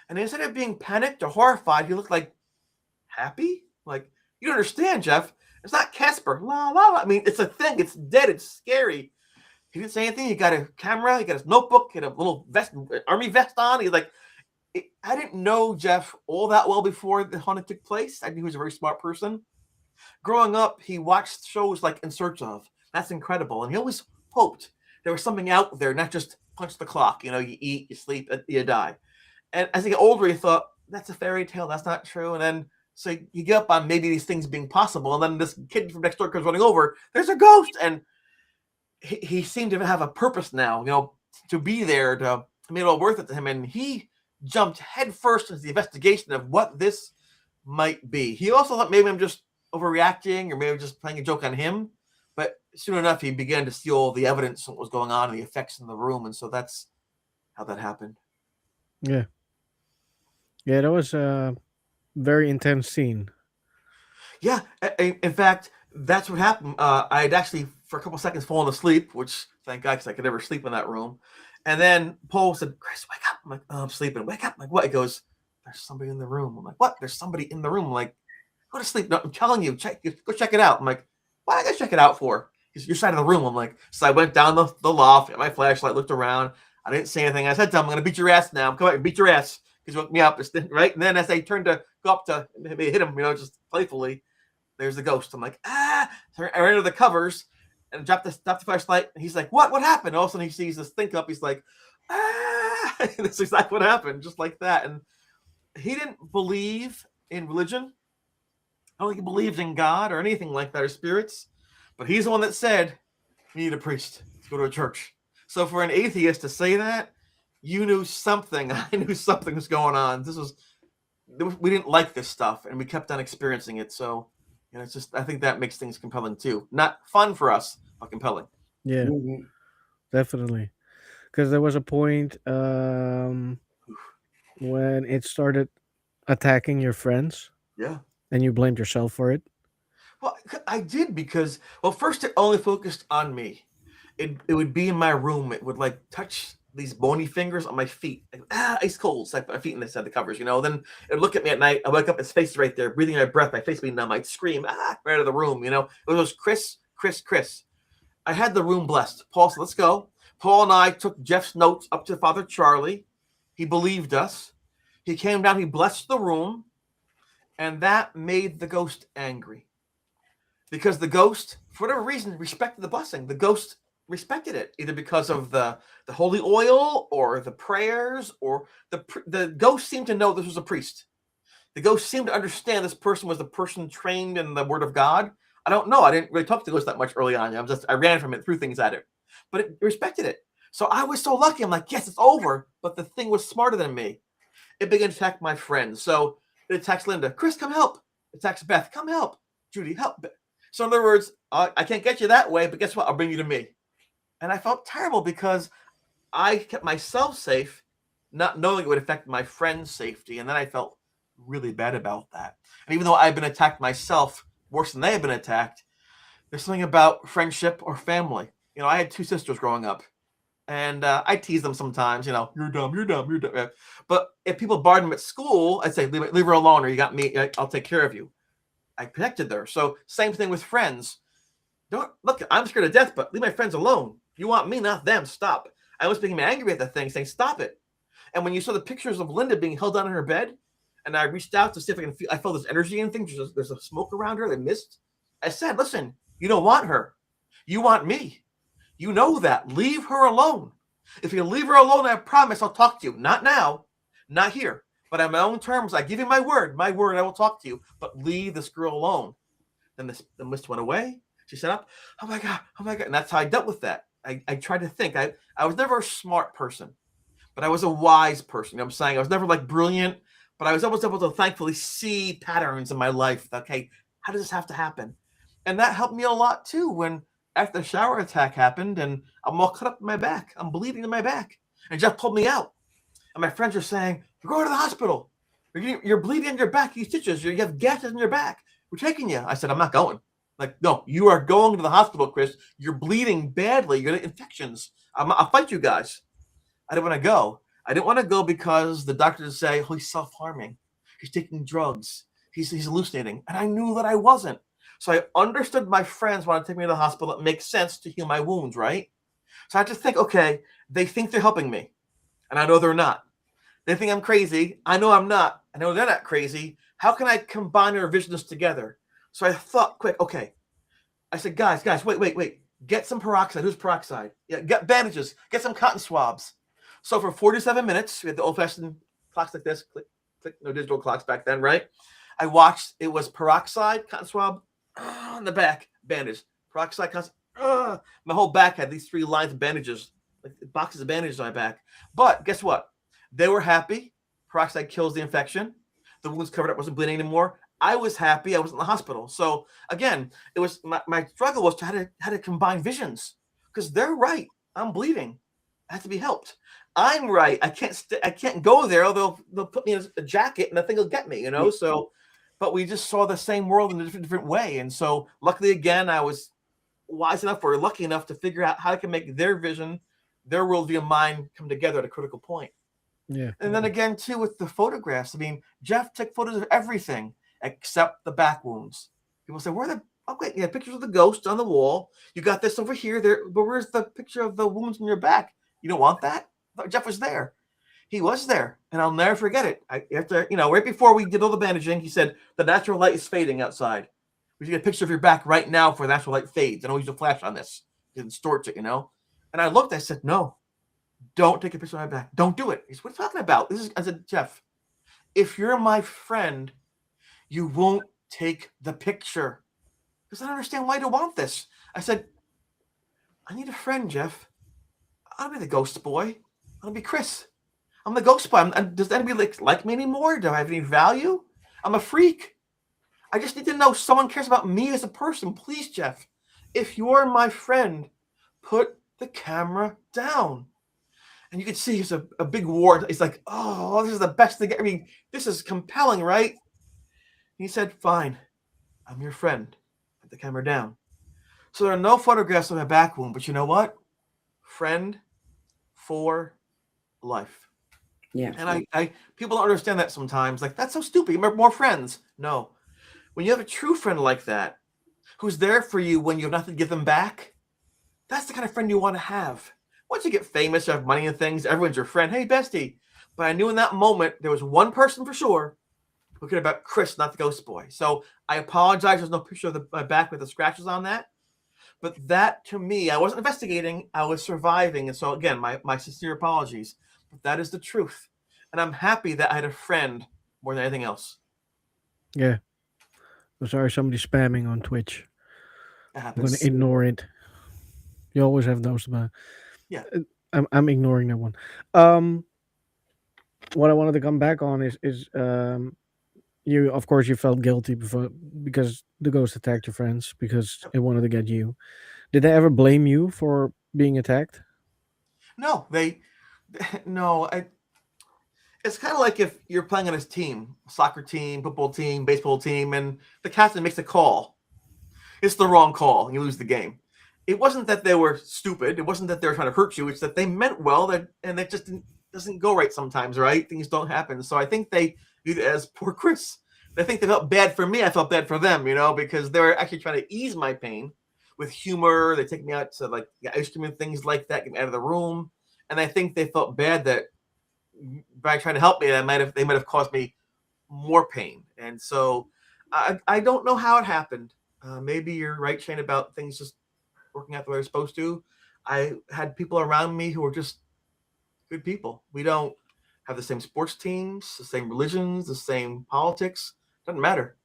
And instead of being panicked or horrified, he looked like happy. Like, you don't understand, Jeff. It's not Casper. La, la, la. I mean, it's a thing. It's dead. It's scary. He didn't say anything. He got a camera. He got his notebook. He had a little vest, army vest on. He's like, I didn't know Jeff all that well before the haunting took place. I knew he was a very smart person. Growing up, he watched shows like In Search Of. That's incredible. And he always hoped there was something out there, not just punch the clock. You eat, you sleep, you die. And as he got older, he thought, that's a fairy tale. That's not true. And then so you get up on maybe these things being possible. And then this kid from next door comes running over. There's a ghost. And he seemed to have a purpose now, to be there, to make it all worth it to him. And he jumped headfirst into the investigation of what this might be. He also thought maybe I'm just overreacting, or maybe I'm just playing a joke on him. But soon enough, he began to see all the evidence of what was going on and the effects in the room. And so that's how that happened. Yeah. Yeah, that was a very intense scene. Yeah. In fact, that's what happened. I had actually, for a couple seconds, fallen asleep, which thank God, because I could never sleep in that room. And then Paul said, "Chris, wake up." I'm like, "Oh, I'm sleeping." "Wake up." I'm like, "What?" He goes, "There's somebody in the room." I'm like, "What? There's somebody in the room?" I'm like, "Go to sleep." "No, I'm telling you, go check it out." I'm like, "Why I gotta check it out for?" He's your side of the room. I'm like, so I went down the loft, got my flashlight, looked around. I didn't say anything. I said to him, "I'm gonna beat your ass now. Come on, beat your ass." Because he woke me up, right? And then as I turned to go up to maybe hit him, just playfully, there's the ghost. I'm like, ah! So I ran to the covers and dropped the flashlight. And he's like, "What? What happened?" All of a sudden he sees this thing up. He's like, ah! And that's exactly what happened, just like that. And he didn't believe in religion. I don't think he believed in God or anything like that, or spirits. But he's the one that said, "You need a priest to go to a church." So for an atheist to say that, you knew something. I knew something was going on. We didn't like this stuff, and we kept on experiencing it. So, it's just, I think that makes things compelling too. Not fun for us, but compelling. Yeah, Mhm. definitely. Because there was a point when it started attacking your friends Yeah. and you blamed yourself for it? Well, I did because, well, first it only focused on me. It would be in my room. It would like touch these bony fingers on my feet, like, ice cold. So I put my feet inside the covers, you know. Then it would look at me at night. I wake up, his face is right there, breathing my breath. My face being numb. I'd scream, right out of the room, you know. It was Chris, Chris, Chris. I had the room blessed. Paul said, let's go. Paul and I took Jeff's notes up to Father Charlie. He believed us. He came down, he blessed the room, and that made the ghost angry. Because the ghost, for whatever reason, respected the blessing. The ghost respected it, either because of the holy oil or the prayers, or the ghost seemed to know this was a priest. The ghost seemed to understand this person was the person trained in the word of God. I don't know. I didn't really talk to the ghost that much early on. I ran from it, threw things at it, but it respected it. So I was so lucky. I'm like, yes, it's over. But the thing was smarter than me. It began to attack my friends. So it attacks Linda. Chris, come help. It attacks Beth. Come help. Judy, help. So in other words, I can't get you that way, but guess what? I'll bring you to me. And I felt terrible because I kept myself safe, not knowing it would affect my friend's safety. And then I felt really bad about that. And even though I've been attacked myself worse than they have been attacked, there's something about friendship or family. You know, I had two sisters growing up, and I tease them sometimes, you know, you're dumb, you're dumb, you're dumb. But if people barred them at school, I'd say, leave her alone, or you got me, I'll take care of you. I protected her. So same thing with friends. Don't look, I'm scared to death, but leave my friends alone. You want me, not them. Stop. I was becoming angry at the thing, saying, stop it. And when you saw the pictures of Linda being held down in her bed, and I reached out to see if I can feel, I felt this energy and things. There's a smoke around her, the mist. I said, listen, you don't want her. You want me. You know that. Leave her alone. If you leave her alone, I promise I'll talk to you. Not now, not here, but on my own terms. I give you my word, I will talk to you, but leave this girl alone. Then the mist went away. She sat up. Oh my God. And that's how I dealt with that. I tried to think. I was never a smart person, but I was a wise person. You know what I'm saying? I was never like brilliant, but I was always able to thankfully see patterns in my life. Okay, how does this have to happen? And that helped me a lot too when after the shower attack happened and I'm all cut up in my back. I'm bleeding in my back. And Jeff pulled me out. And my friends are saying, you're going to the hospital. You're bleeding in your back. You stitches. You have gashes in your back. We're taking you. I said, I'm not going. Like, no, you are going to the hospital, Chris. You're bleeding badly. You're getting infections. I'll fight you guys. I didn't want to go. I didn't want to go because the doctors say, oh, he's self-harming. He's taking drugs. He's hallucinating. And I knew that I wasn't. So I understood my friends wanted to take me to the hospital. It makes sense to heal my wounds, right? So I had to think, okay, they think they're helping me. And I know they're not. They think I'm crazy. I know I'm not. I know they're not crazy. How can I combine our visions together? So I thought quick, okay. I said, guys, wait. Get some peroxide. Who's peroxide? Yeah, get bandages. Get some cotton swabs. So for 47 minutes, we had the old-fashioned clocks like this. Click, click. No digital clocks back then, right? I watched. It was peroxide, cotton swab, on the back, bandage. Peroxide, my whole back had these 3 lines of bandages, like boxes of bandages on my back. But guess what? They were happy. Peroxide kills the infection. The wounds covered up, wasn't bleeding anymore. I was happy. I was in the hospital. So again, it was my struggle was to how to combine visions because they're right. I'm bleeding. I have to be helped. I'm right. I can't go there. They'll put me in a jacket and the thing will get me. You know. So, but we just saw the same world in a different way. And so, luckily, again, I was wise enough or lucky enough to figure out how I can make their vision, their worldview, and mine come together at a critical point. Yeah. And then again, too, with the photographs. I mean, Jeff took photos of everything except the back wounds. People say, where are the okay, yeah, pictures of the ghost on the wall. You got this over here, there, but where's the picture of the wounds in your back? You don't want that? I thought Jeff was there. He was there, and I'll never forget it. After, right before we did all the bandaging, he said, the natural light is fading outside. We should get a picture of your back right now before the natural light fades. I don't use a flash on this. It distorts it, And I looked, I said, no, don't take a picture of my back. Don't do it. He said, what are you talking about? I said, Jeff, if you're my friend, you won't take the picture. Because I don't understand why you don't want this. I said, I need a friend, Jeff. I don't be the ghost boy. I don't be Chris. I'm the ghost boy. Does anybody like me anymore? Do I have any value? I'm a freak. I just need to know someone cares about me as a person. Please, Jeff, if you're my friend, put the camera down. And you could see he's a big war. He's like, oh, this is the best thing. I mean, this is compelling, right? He said, fine, I'm your friend. Put the camera down. So there are no photographs of my back wound, but you know what? Friend for life. Yeah. And I people don't understand that sometimes. Like, that's so stupid. You're more friends. No. When you have a true friend like that, who's there for you when you have nothing to give them back, that's the kind of friend you want to have. Once you get famous, you have money and things, everyone's your friend. Hey, bestie. But I knew in that moment there was one person for sure who cared about Chris, not the ghost boy. So I apologize. There's no picture of my back with the scratches on that. But that, to me, I wasn't investigating. I was surviving. And so, again, my sincere apologies. But that is the truth. And I'm happy that I had a friend more than anything else. Yeah. So sorry, somebody's spamming on Twitch. It I'm going happens. to ignore it. You always have those. Yeah. I'm ignoring that one. What I wanted to come back on is you, of course, you felt guilty because the ghost attacked your friends because it wanted to get you. Did they ever blame you for being attacked? No, no. It's kind of like if you're playing on a team, soccer team, football team, baseball team, and the captain makes a call. It's the wrong call, and you lose the game. It wasn't that they were stupid. It wasn't that they were trying to hurt you. It's that they meant well, and that just doesn't go right sometimes, right? Things don't happen. So I think they viewed it as poor Chris. I think they felt bad for me. I felt bad for them, because they were actually trying to ease my pain with humor. They take me out to like ice cream and things like that, get me out of the room. And I think they felt bad that by trying to help me, they might have caused me more pain. And so I don't know how it happened. Maybe you're right, Shane, about things just working out the way they're supposed to. I had people around me who were just good people. We don't have the same sports teams, the same religions, the same politics. Doesn't matter.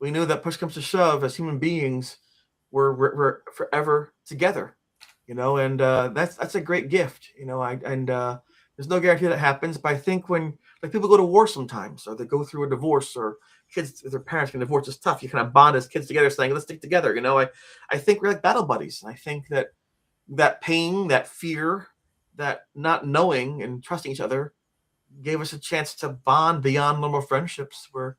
We knew that push comes to shove, as human beings, we're forever together. And that's a great gift. There's no guarantee that happens, but I think when like people go to war sometimes, or they go through a divorce, or kids with their parents get divorced, it's tough. You kind of bond as kids together, saying, "Let's stick together." I think we're like battle buddies, and I think that pain, that fear, that not knowing and trusting each other gave us a chance to bond beyond normal friendships. Where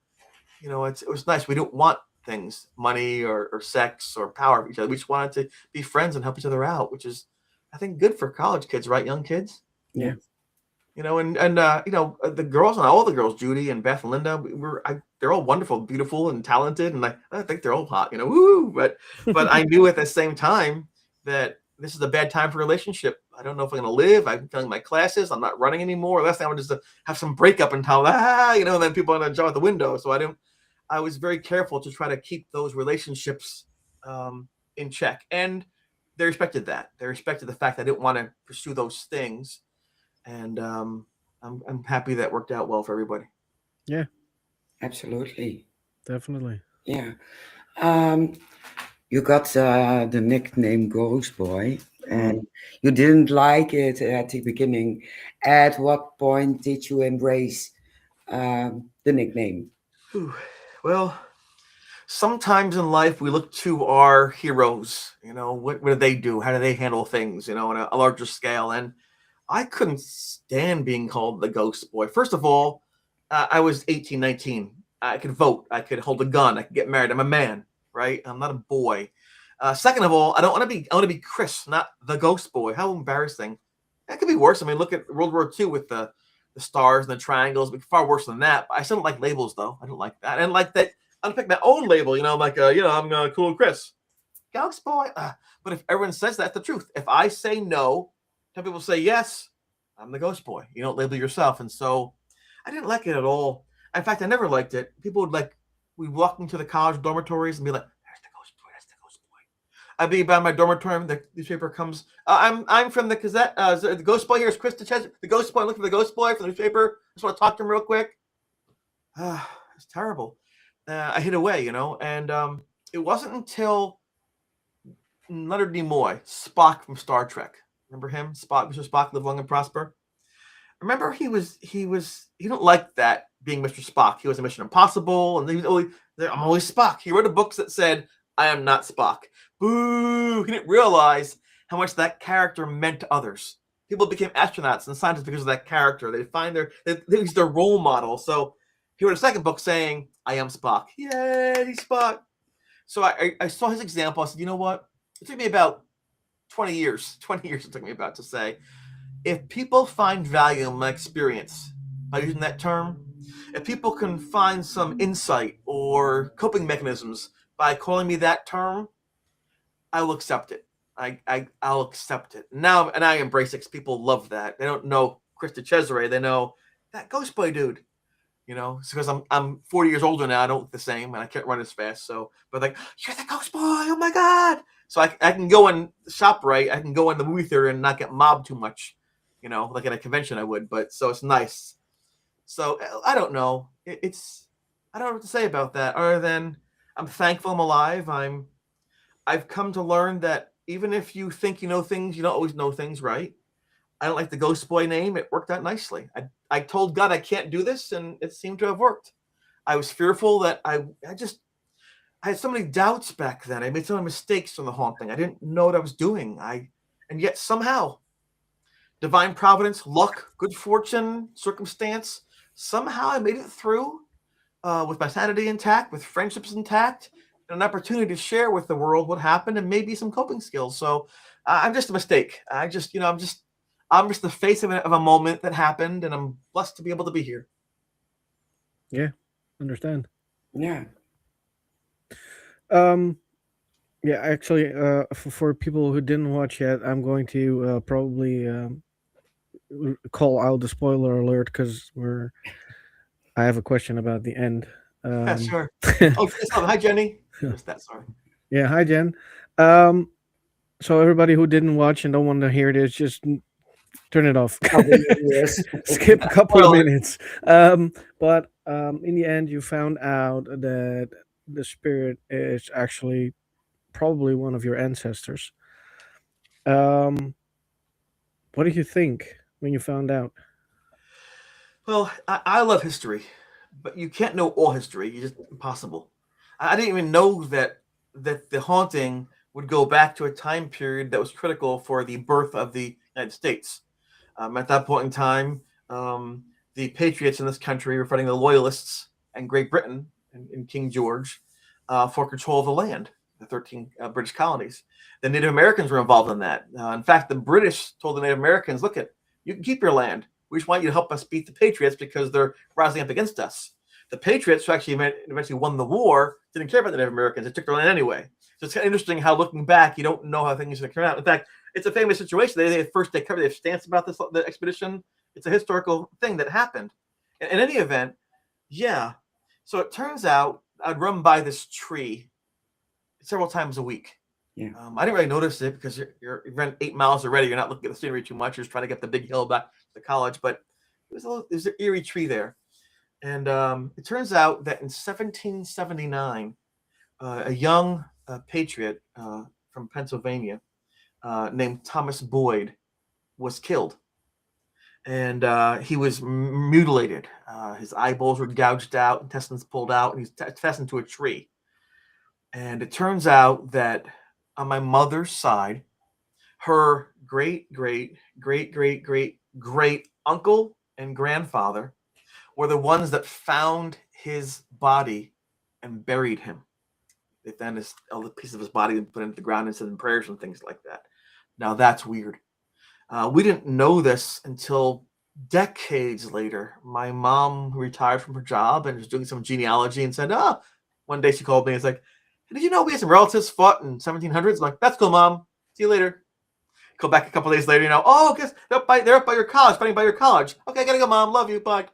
it was nice. We don't want things, money or sex or power of each other. We just wanted to be friends and help each other out, which is, I think, good for college kids, right? Young kids. Yeah. The girls, and all the girls, Judy and Beth and Linda, they're all wonderful, beautiful, and talented, and I think they're all hot, woo. But I knew at the same time that this is a bad time for a relationship. I don't know if I'm going to live. I'm failing my classes. I'm not running anymore. Last time I wanted just to have some breakup and how and then people are going to jump out the window. So I was very careful to try to keep those relationships in check, and they respected that. They respected the fact that I didn't want to pursue those things. And I'm happy that worked out well for everybody. Yeah, Absolutely. definitely. Yeah. You got the nickname Ghost Boy, and you didn't like it at the beginning. At what point did you embrace the nickname? Whew. Well, sometimes in life we look to our heroes. What did they do? How do they handle things? On a larger scale. And I couldn't stand being called the ghost boy. First of all, I was 18, 19. I could vote. I could hold a gun. I could get married. I'm a man, right? I'm not a boy. Second of all, I want to be Chris, not the ghost boy. How embarrassing. That could be worse. I mean, look at World War II with the stars and the triangles. It'd be far worse than that. But I still don't like labels, though. I don't like that. And like that, I'll pick my own label. I'm cool Chris. Ghost boy. But if everyone says that's the truth. If I say no, some people say, yes, I'm the ghost boy. You don't label yourself. And so I didn't like it at all. In fact, I never liked it. People we'd walk into the college dormitories and be like, there's the ghost boy, that's the ghost boy. I'd be by my dormitory, the newspaper comes, I'm from the Gazette, the ghost boy here is Chris DiCesare, the ghost boy, look for the ghost boy from the newspaper. Just want to talk to him real quick. It's terrible. I hid away, and it wasn't until Leonard Nimoy, Spock from Star Trek. Remember him? Mr. Spock, live long and prosper. Remember he didn't like that being Mr. Spock. He was a Mission Impossible, and he was always, I'm always Spock. He wrote books that said, I am not Spock. Boo! He didn't realize how much that character meant to others. people became astronauts and scientists because of that character. They find he's their role model. So he wrote a second book saying, "I am Spock." Yay, he's Spock. So I saw his example. I said, you know what? It took me about 20 years. 20 years it took me about to say, if people find value in my experience by using that term, if people can find some insight or coping mechanisms by calling me that term, I will accept it. I'll accept it now, and I embrace it because people love that. They don't know Chris DiCesare. They know that Ghost Boy dude. You know, it's because I'm 40 years older now. I don't look the same, and I can't run as fast. So, but like, you're the Ghost Boy. Oh my god! So I can go and shop right. I can go in the movie theater and not get mobbed too much. You know, like at a convention I would. But so it's nice. So I don't know. I don't know what to say about that other than I'm thankful I'm alive. I've come to learn that even if you think you know things, you don't always know things, right? I don't like the Ghost Boy name. It worked out nicely. I told God I can't do this, and it seemed to have worked. I was fearful that I had so many doubts back then. I made so many mistakes from the haunting. I didn't know what I was doing. And yet somehow, divine providence, luck, good fortune, circumstance, somehow I made it through with my sanity intact, with friendships intact, and an opportunity to share with the world what happened and maybe some coping skills. So I'm just a mistake. I'm just the face of a moment that happened, and I'm blessed to be able to be here. Yeah, understand. Yeah. Yeah, actually, for people who didn't watch yet, I'm going to probably call out the spoiler alert because I have a question about the end. Yeah, sure. Oh, hi, Jenny. Just that, sorry. Yeah, hi Jen. So everybody who didn't watch and don't want to hear this, just turn it off. Yes. Skip a couple of Spoiler. minutes. But in the end, you found out that the spirit is actually probably one of your ancestors. Um, what did you think when you found out? Well, I love history, but you can't know all history. It's just impossible. I didn't even know that the haunting would go back to a time period that was critical for the birth of the United States. At that point in time, the patriots in this country were fighting the loyalists and Great Britain and King George for control of the land, the 13 British colonies. The Native Americans were involved in that. In fact, the British told the Native Americans, look, you can keep your land. We just want you to help us beat the patriots because they're rising up against us. The patriots, who actually eventually won the war, didn't care about the Native Americans. They took their land anyway. So it's kind of interesting how, looking back, you don't know how things are going to turn out. In fact, it's a famous situation. They have stance about the expedition. It's a historical thing that happened. In any event, yeah. So it turns out I'd run by this tree several times a week. Yeah. I didn't really notice it because you ran 8 miles already. You're not looking at the scenery too much. You're just trying to get the big hill back to the college. But there's an eerie tree there. And it turns out that in 1779, a young patriot from Pennsylvania named Thomas Boyd was killed. And he was mutilated. His eyeballs were gouged out, intestines pulled out, and he's fastened to a tree. And it turns out that on my mother's side, her great, great, great, great, great, great uncle and grandfather were the ones that found his body and buried him. They found all the pieces of his body and put it into the ground and said in prayers and things like that. Now that's weird. We didn't know this until decades later. My mom retired from her job and was doing some genealogy and said, one day she called me and was like, did you know we had some relatives fought in 1700s? I'm like, that's cool, Mom. See you later. Go back a couple days later, guess they're up by your college, fighting by your college. Okay, I gotta go, Mom. Love you. Bye.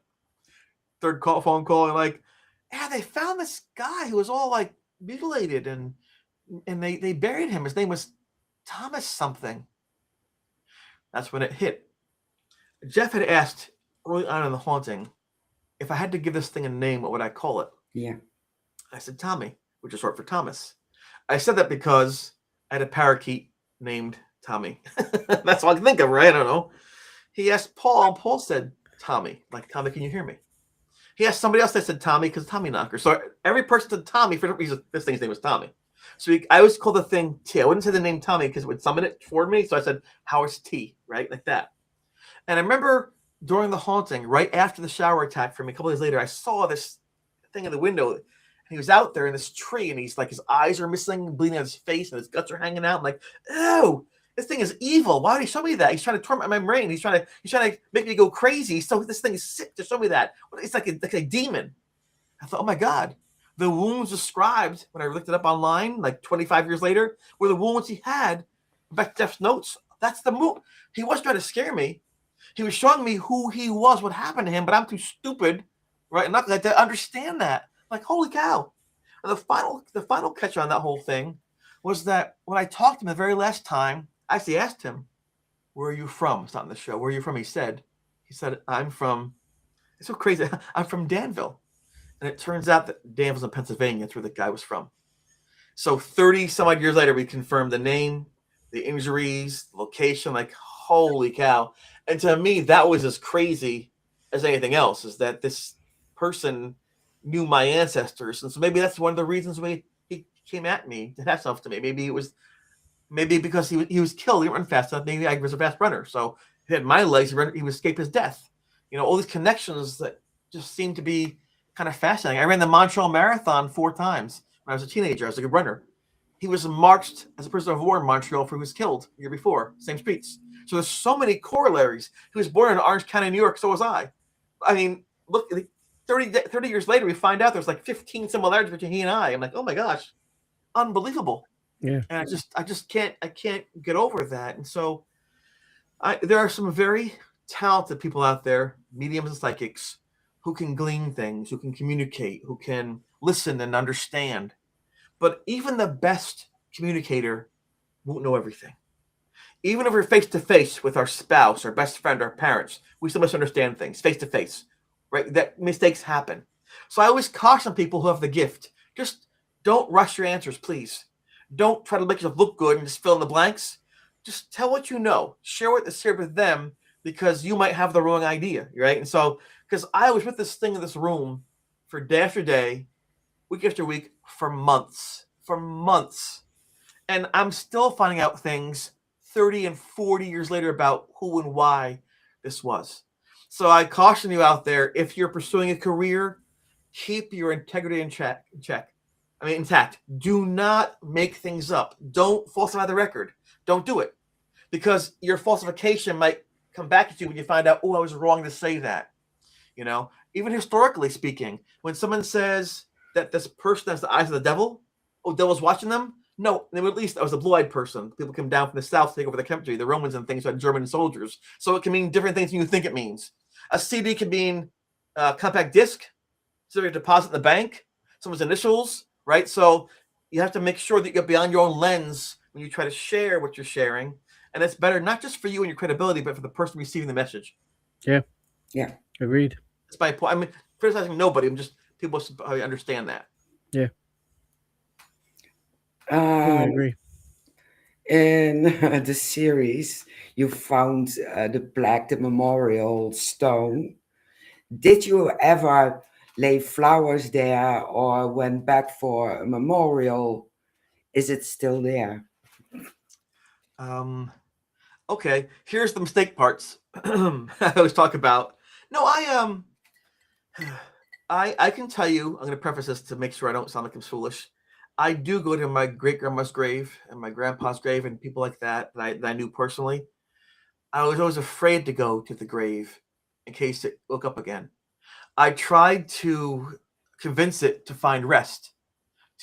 Third phone call, and they found this guy who was all mutilated and they buried him. His name was Thomas something. That's when it hit. Jeff had asked early on in the haunting if I had to give this thing a name, what would I call it? Yeah. I said Tommy, which is short for Thomas. I said that because I had a parakeet named Tommy. That's all I can think of, right? I don't know. He asked Paul, and Paul said Tommy. Like, Tommy, can you hear me? He asked somebody else that said Tommy because Tommy knocker. So every person said Tommy for some reason. This thing's name was Tommy. So I always call the thing T. I wouldn't say the name Tommy because it would summon it toward me. So I said Howard's T, right? Like that. And I remember during the haunting, right after the shower attack for me, a couple days later, I saw this thing in the window. And he was out there in this tree, and he's like, his eyes are missing, bleeding out his face, and his guts are hanging out. I'm like, ew, this thing is evil. Why did he show me that? He's trying to torment my brain. He's trying to make me go crazy. So this thing is sick to show me that. It's like a demon. I thought, oh my God. The wounds described when I looked it up online, like 25 years later, were the wounds he had. Back to Jeff's notes. That's the move. He was trying to scare me. He was showing me who he was, what happened to him, but I'm too stupid, right? Not to understand that. Like, holy cow. And the final catch on that whole thing was that when I talked to him the very last time, I actually asked him, where are you from? It's not in the show. Where are you from? He said, I'm from, it's so crazy. I'm from Danville. And it turns out that Danville's in Pennsylvania. That's where the guy was from. So 30 some odd years later, we confirmed the name, the injuries, the location, like, holy cow. And to me, that was as crazy as anything else, is that this person knew my ancestors. And so maybe that's one of the reasons why he came at me, did that stuff to me. Maybe because he was killed, he didn't run fast enough. Maybe I was a fast runner. So he had my legs, he would escape his death. All these connections that just seem to be kind of fascinating. I ran the Montreal Marathon 4 times when I was a teenager. I was a good runner. He was marched as a prisoner of war in Montreal before he was killed the year before, same streets. So there's so many corollaries. He was born in Orange County, New York. So was I. I mean, look, 30 years later, we find out there's like 15 similarities between he and I. I'm like, oh my gosh, unbelievable. Yeah. And I can't get over that. And so there are some very talented people out there, mediums and psychics, who can glean things, who can communicate, who can listen and understand. But even the best communicator won't know everything. Even if we're face to face with our spouse, our best friend, our parents, we still misunderstand things face to face, right? That mistakes happen. So I always caution people who have the gift, just don't rush your answers, please. Don't try to make yourself look good and just fill in the blanks. Just tell what you know. Share with them, because you might have the wrong idea, right? And so, because I was with this thing in this room for day after day, week after week, for months. And I'm still finding out things 30 and 40 years later about who and why this was. So I caution you out there, if you're pursuing a career, keep your integrity intact. Do not make things up. Don't falsify the record. Don't do it. Because your falsification might come back at you when you find out, oh, I was wrong to say that. Even historically speaking, when someone says that this person has the eyes of the devil, oh, devil's watching them. No, at least I was a blue-eyed person. People come down from the south to take over the country, the Romans and things, like German soldiers. So it can mean different things than you think it means. A CD can mean a compact disc, so you deposit in the bank, someone's initials, right? So you have to make sure that you get beyond your own lens when you try to share what you're sharing. And it's better not just for you and your credibility, but for the person receiving the message. Yeah. Yeah. Agreed. That's my point. I mean, criticizing nobody. I'm just, people should probably understand that. Yeah. I agree. In the series, you found the memorial stone. Did you ever lay flowers there or went back for a memorial? Is it still there? Okay, here's the mistake parts. I always talk about. No, I can tell you, I'm going to preface this to make sure I don't sound like I'm foolish. I do go to my great grandma's grave and my grandpa's grave and people like that I knew personally. I was always afraid to go to the grave in case it woke up again. I tried to convince it to find rest,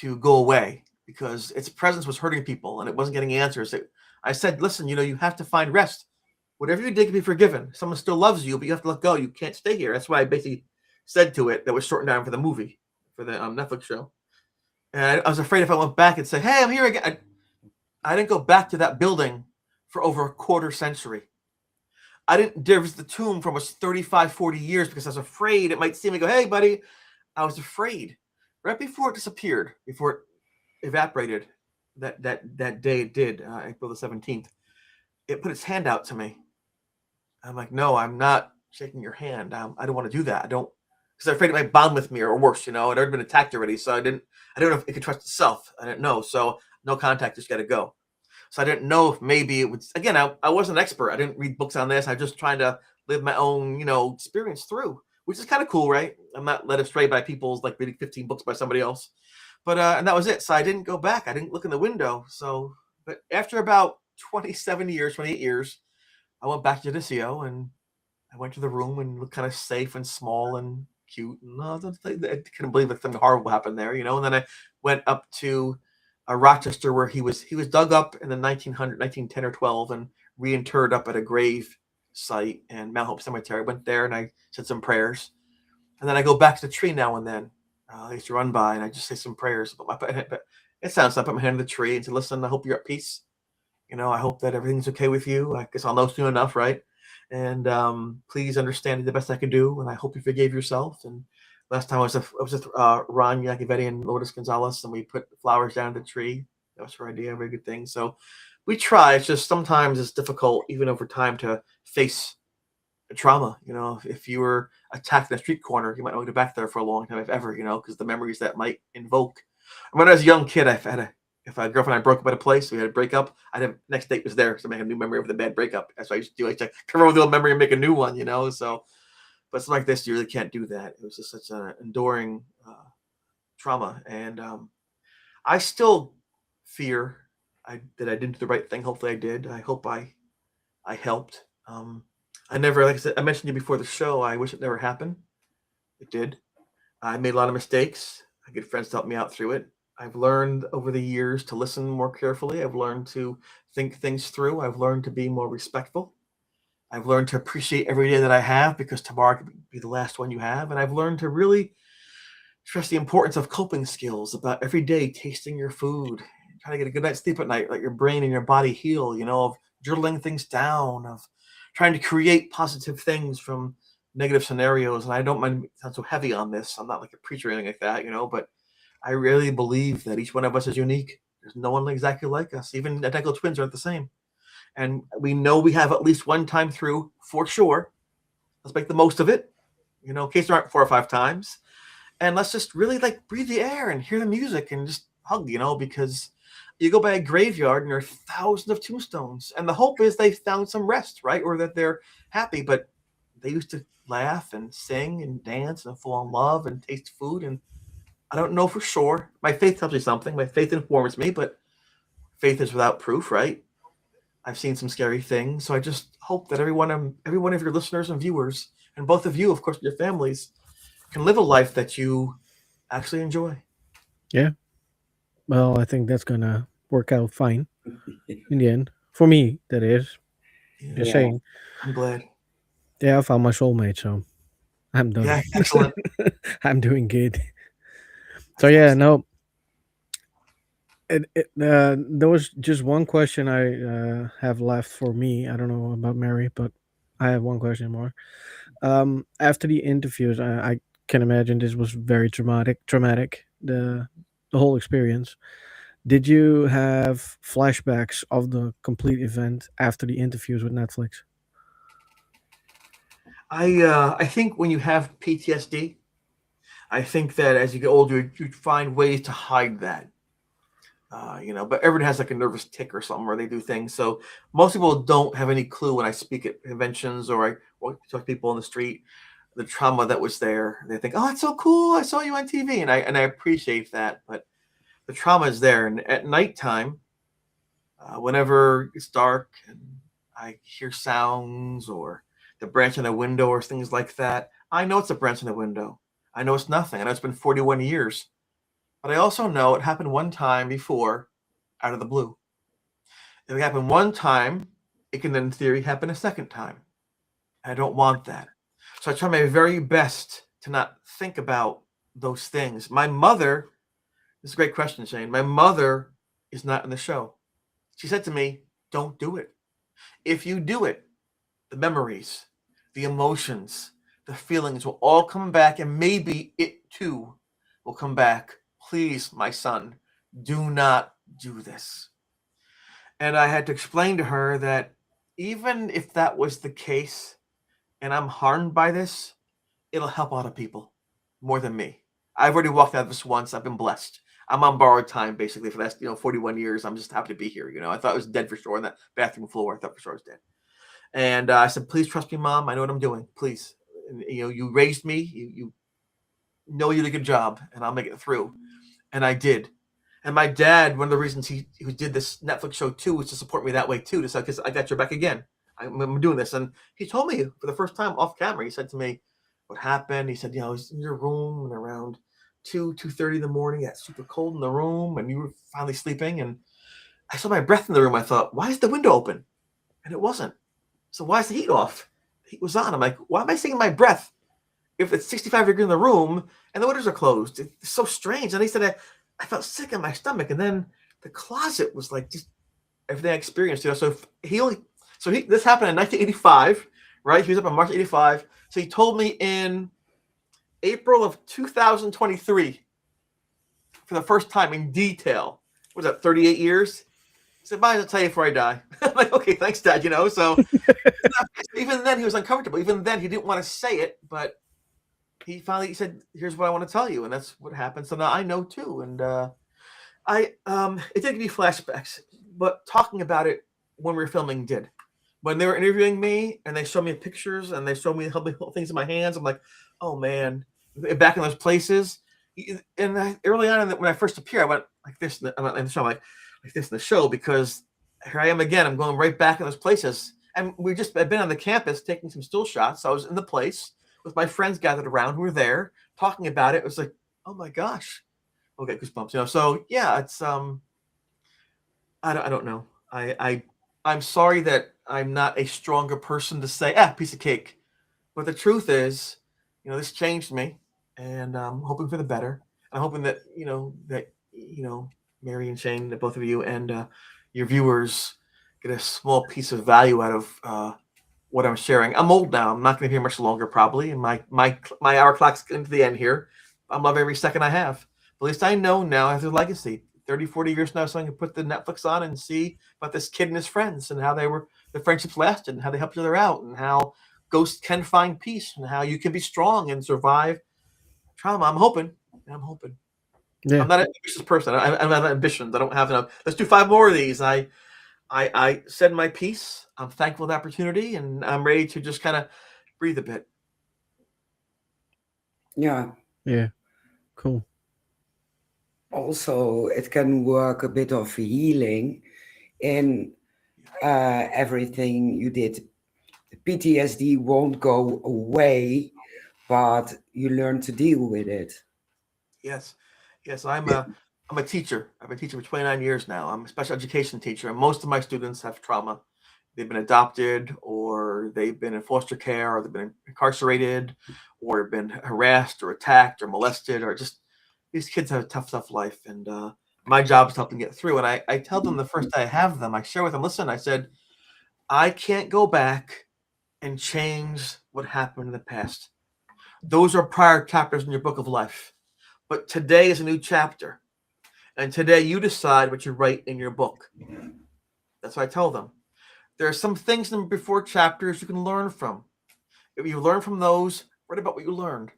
to go away, because its presence was hurting people and it wasn't getting answers. I said, listen, you have to find rest. Whatever you did can be forgiven. Someone still loves you, but you have to let go. You can't stay here. That's why I basically said to it that was shortened down for the movie, for the Netflix show. And I was afraid if I went back and said, hey, I'm here again. I didn't go back to that building for over a quarter century. I didn't dare visit the tomb for almost 35, 40 years because I was afraid it might see me go, hey, buddy. I was afraid. Right before it disappeared, before it evaporated, that day it did, April the 17th, it put its hand out to me. I'm like, no, I'm not shaking your hand. I don't want to do that. I don't, because I'm afraid it might bond with me or worse, I'd already been attacked already. So I don't know if it could trust itself. I didn't know. So no contact, just got to go. So I didn't know if maybe it would, again, I wasn't an expert. I didn't read books on this. I was just trying to live my own, experience through, which is kind of cool, right? I'm not led astray by people's like reading 15 books by somebody else. But and that was it. So I didn't go back. I didn't look in the window. So, but after about 27 years, 28 years, I went back to DiCesare and I went to the room and looked kind of safe and small and cute. And I couldn't believe that something horrible happened there, And then I went up to Rochester, where he was dug up in the 1910 or 12 and reinterred up at a grave site and Mount Hope Cemetery. I went there and I said some prayers, and then I go back to the tree now and then. I used to run by and I just say some prayers. But it sounds like I put my hand on the tree and say, "Listen, I hope you're at peace. I hope that everything's okay with you. I guess I'll know soon enough, right? And please understand the best I can do. And I hope you forgave yourself." And last time I was with Ron Yacovetti and Lourdes Gonzalez, and we put flowers down the tree. That was her idea, a very good thing. So we try. It's just sometimes it's difficult, even over time, to face trauma. If you were attacked in a street corner, you might not go back there for a long time, if ever. Because the memories that might invoke. When I was a young kid, if a girlfriend and I broke up at a place, we had a breakup, I'd have next date was there, so I had a new memory of the bad breakup. That's what I used to do. I used to cover over the old memory and make a new one, So, but something like this, you really can't do that. It was just such an enduring trauma, and I still fear that I didn't do the right thing. Hopefully, I did. I hope I helped. I never, like I said, I mentioned to you before the show. I wish it never happened. It did. I made a lot of mistakes. I get friends to help me out through it. I've learned over the years to listen more carefully. I've learned to think things through. I've learned to be more respectful. I've learned to appreciate every day that I have, because tomorrow could be the last one you have. And I've learned to really stress the importance of coping skills, about every day tasting your food, trying to get a good night's sleep at night, let your brain and your body heal, of journaling things down, of trying to create positive things from negative scenarios. And I don't mind sound so heavy on this. I'm not like a preacher or anything like that, but I really believe that each one of us is unique. There's no one exactly like us. Even identical twins aren't the same. And we know we have at least one time through for sure. Let's make the most of it, in case there aren't 4 or 5 times. And let's just really like breathe the air and hear the music and just hug, because you go by a graveyard and there are thousands of tombstones. And the hope is they found some rest, right? Or that they're happy. But they used to laugh and sing and dance and fall in love and taste food. And I don't know for sure. My faith tells me something. My faith informs me, but faith is without proof, right? I've seen some scary things. So I just hope that every one of your listeners and viewers, and both of you, of course, your families, can live a life that you actually enjoy. Yeah. Well, I think that's gonna work out fine in the end. For me, that is. Just Yeah. saying. I'm glad. Yeah, I found my soulmate, so I'm done. Yeah, excellent. I'm doing good. So That's yeah, excellent. no. There was just one question I have left for me. I don't know about Mary, but I have one question more. After the interviews, I can imagine this was very traumatic. The whole experience. Did you have flashbacks of the complete event after the interviews with Netflix? I think when you have PTSD, I think that as you get older, you find ways to hide that. But everyone has like a nervous tick or something where they do things. So most people don't have any clue when I speak at conventions or I talk to people on the street, the trauma that was there. They think, "Oh, it's so cool! I saw you on TV," and I appreciate that. But the trauma is there. And at nighttime, whenever it's dark and I hear sounds or the branch on the window or things like that, I know it's a branch on the window. I know it's nothing. I know it's been 41 years. But I also know it happened one time before out of the blue. If it happened one time, it can, in theory, happen a second time. I don't want that. So I try my very best to not think about those things. My mother, this is a great question, Shane. My mother is not in the show. She said to me, "Don't do it. If you do it, the memories, the emotions, the feelings will all come back, and maybe it too will come back. Please, my son, do not do this." And I had to explain to her that even if that was the case and I'm harmed by this, it'll help a lot of people more than me. I've already walked out of this once. I've been blessed. I'm on borrowed time basically for the last 41 years. I'm just happy to be here. I thought I was dead for sure on that bathroom floor. I thought for sure I was dead. And I said, please trust me, Mom. I know what I'm doing. Please. And, you raised me. You know you did a good job, and I'll make it through. And I did. And my dad, one of the reasons he did this Netflix show too was to support me that way too. To say, because I got your back again. I'm doing this. And he told me for the first time off camera, he said to me, what happened? He said, I was in your room and around 2:30 in the morning. It's super cold in the room, and you were finally sleeping. And I saw my breath in the room. I thought, why is the window open? And it wasn't. So why is the heat off? The heat was on. I'm like, why am I seeing my breath if it's 65 degrees in the room and the windows are closed? It's so strange. And he said, I felt sick in my stomach. And then the closet was like just everything I experienced. So this happened in 1985, right? He was up in March 85. So he told me in April of 2023 for the first time in detail. What was that, 38 years? He said, bye, I'll tell you before I die. I'm like, okay, thanks, Dad, So even then he was uncomfortable. Even then he didn't want to say it, but he finally said, here's what I want to tell you. And that's what happened. So now I know too. And it did give me flashbacks, but talking about it when we were filming did. When they were interviewing me and they showed me pictures and they showed me things in my hands, I'm like, oh man, back in those places. And early on when I first appeared, I went like this in the show, like this in the show, because here I am again. I'm going right back in those places. And I've been on the campus taking some still shots. So I was in the place with my friends gathered around who were there talking about it. It was like, oh my gosh, I'll get goosebumps, So yeah, it's I don't know. I'm sorry that I'm not a stronger person to say, piece of cake. But the truth is, this changed me, and I'm hoping for the better. I'm hoping that Mary and Shane, that both of you and your viewers get a small piece of value out of what I'm sharing. I'm old now. I'm not going to be here much longer, probably. And my hour clock's getting to the end here. I'm loving every second I have. But at least I know now I have a legacy. 30, 40 years now, so I can put the Netflix on and see about this kid and his friends and how the friendships lasted and how they helped each other out and how ghosts can find peace and how you can be strong and survive trauma. I'm hoping. Yeah. I'm not an ambitious person. I'm not ambitions. I don't have enough. Let's do 5 more of these. I said my piece. I'm thankful for the opportunity, and I'm ready to just kind of breathe a bit. Yeah. Yeah. Cool. Also, it can work a bit of healing in everything you did. The PTSD won't go away, but you learn to deal with it. Yes. I'm a teacher. I've been teaching for 29 years now. I'm a special education teacher, and most of my students have trauma. They've been adopted, or they've been in foster care, or they've been incarcerated, or been harassed, or attacked, or molested, or just these kids have a tough life. And my job is to help them get through. And I tell them the first day I have them, I share with them, listen, I said, I can't go back and change what happened in the past. Those are prior chapters in your book of life. But today is a new chapter. And today you decide what you write in your book. That's what I tell them. There are some things in before chapters you can learn from. If you learn from those, write about what you learned.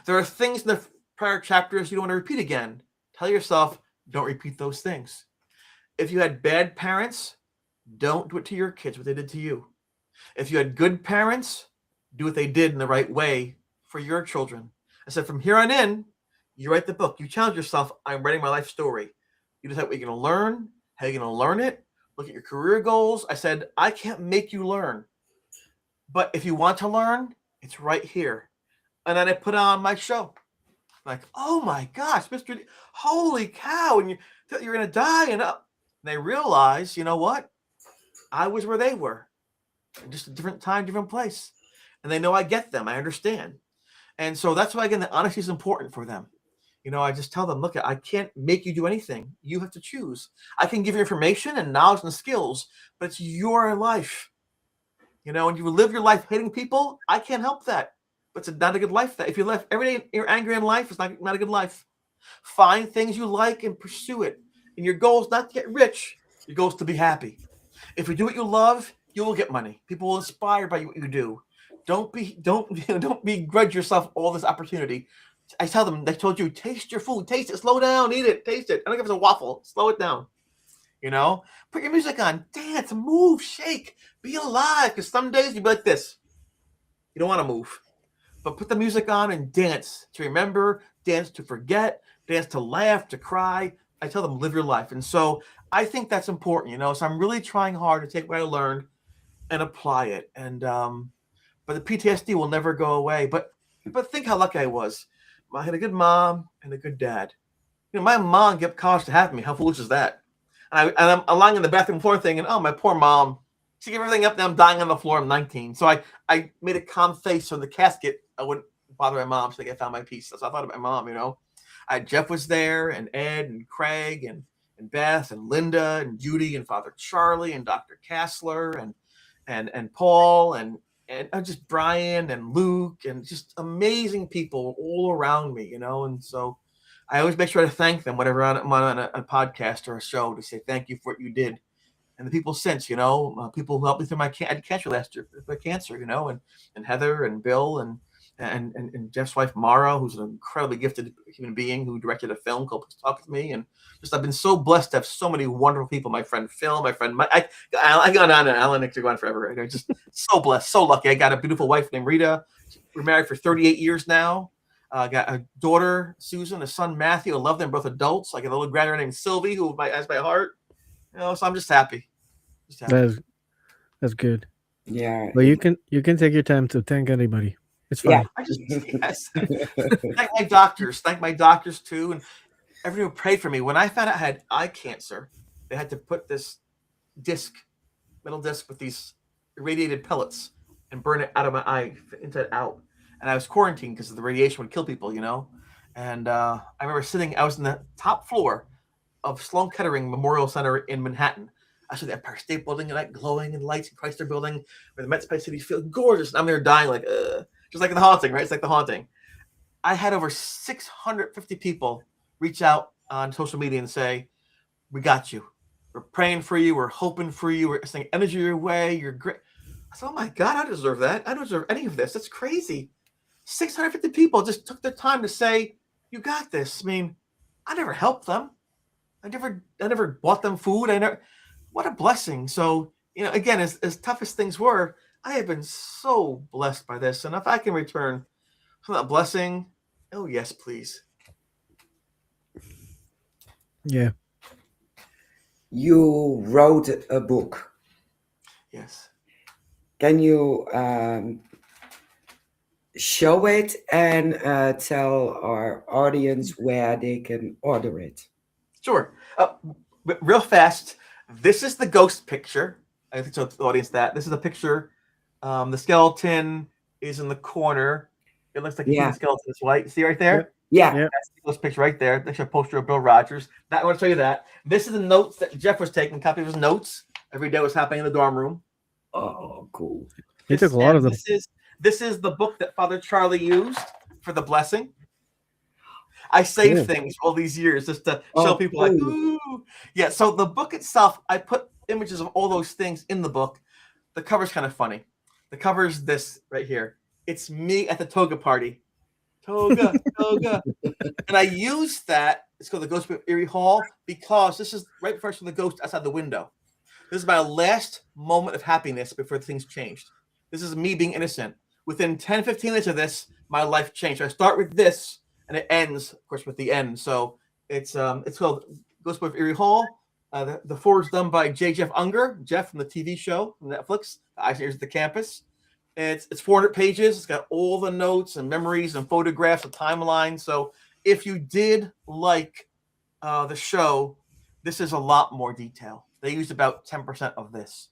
There are things in the prior chapters you don't want to repeat again. Tell yourself, don't repeat those things. If you had bad parents, don't do it to your kids what they did to you. If you had good parents, do what they did in the right way for your children. I said, from here on in, you write the book. You challenge yourself, I'm writing my life story. You decide what you're going to learn, how you're going to learn it, look at your career goals. I said, I can't make you learn. But if you want to learn, it's right here. And then I put on my show. Like, oh my gosh, Mr. D, holy cow, and you're going to die. And they realize, you know what? I was where they were. Just a different time, different place. And they know I get them. I understand. And so that's why, again, the honesty is important for them. I just tell them, look, I can't make you do anything. You have to choose. I can give you information and knowledge and skills, but it's your life. And you live your life hating people, I can't help that. But it's not a good life. That if you live every day you're angry in life, it's not a good life. Find things you like and pursue it. And your goal is not to get rich. Your goal is to be happy. If you do what you love, you will get money. People will inspire by what you do. Don't begrudge yourself all this opportunity. I tell them, they told you, taste your food, taste it, slow down, eat it, taste it. I don't care if it's a waffle, slow it down. You know, put your music on, dance, move, shake, be alive. Because some days you'll be like this. You don't want to move, but put the music on and dance to remember, dance to forget, dance to laugh, to cry. I tell them, live your life. And so I think that's important, you know. So I'm really trying hard to take what I learned and apply it. And but the PTSD will never go away. But think how lucky I was. I had a good mom and a good dad. You know, my mom gave college to have me. How foolish is that? I'm lying in the bathroom floor thinking, oh, my poor mom. She gave everything up. Now I'm dying on the floor. I'm 19. So I made a calm face on the casket. I wouldn't bother my mom. So I found my peace. So I thought of my mom, you know. Jeff was there, and Ed, and Craig, and Beth, and Linda, and Judy, and Father Charlie, and Dr. Kassler, and Paul, and just Brian and Luke, and just amazing people all around me, you know. And so I always make sure to thank them whenever I'm on a podcast or a show, to say thank you for what you did. And the people since, you know, people who helped me through my I had cancer last year, my cancer, you know, and Heather and Bill and Jeff's wife Mara, who's an incredibly gifted human being who directed a film called Please Talk with Me. And just I've been so blessed to have so many wonderful people. My friend Phil, my friend Mike, I got on and Alan to go on forever. I'm just so blessed, so lucky. I got a beautiful wife named Rita. We're married for 38 years now. I got a daughter, Susan, a son, Matthew. I love them, both adults. I got a little granddaughter named Sylvie, who has my heart. You know, so I'm just happy. Just happy. That's good. Yeah. But you can take your time to thank anybody. It's Yeah. fine. I just thank my doctors too, and everyone who prayed for me. When I found out I had eye cancer, they had to put this metal disc with these irradiated pellets and burn it out of my eye, inside out. And I was quarantined because the radiation would kill people, you know. And I remember I was in the top floor of Sloan Kettering Memorial Center in Manhattan. I saw the Empire State Building and that glowing in lights, and Chrysler Building, where the Met Space City feels gorgeous. And I'm there dying, like, just like The Haunting, right? It's like The Haunting. I had over 650 people reach out on social media and say, "We got you. We're praying for you. We're hoping for you. We're sending energy your way. You're great." I said, "Oh my God, I deserve that. I don't deserve any of this. That's crazy." 650 people just took their time to say, "You got this." I mean, I never helped them. I never bought them food. What a blessing. So, you know, again, as tough as things were, I have been so blessed by this. And if I can return for that blessing, oh yes, please. Yeah. You wrote a book. Yes. Can you show it and tell our audience where they can order it? Sure. Real fast. This is the ghost picture. I think so. The audience that this is a picture. The skeleton is in the corner. It looks like a human skeleton is white. See right there? Yeah. That's the ghost picture right there. There's a poster of Bill Rogers. I want to show you that. This is the notes that Jeff was taking. Copy of his notes. Every day was happening in the dorm room. Oh, cool. He took a lot of them. This is the book that Father Charlie used for the blessing. I saved things all these years just to show people like, ooh. Yeah, so the book itself, I put images of all those things in the book. The cover's kind of funny. The cover's this right here. It's me at the toga party. Toga. And I used that. It's called the Ghost of Erie Hall because this is right first from the ghost outside the window. This is my last moment of happiness before things changed. This is me being innocent. Within 10, 15 minutes of this, my life changed. I start with this, and it ends, of course, with the end. So it's called Ghost of Erie Hall. The forward's done by Jeff Unger, Jeff from the TV show from Netflix, Eyes at the Campus. It's 400 pages. It's got all the notes and memories and photographs and timeline. So if you did like the show, this is a lot more detail. They used about 10% of this.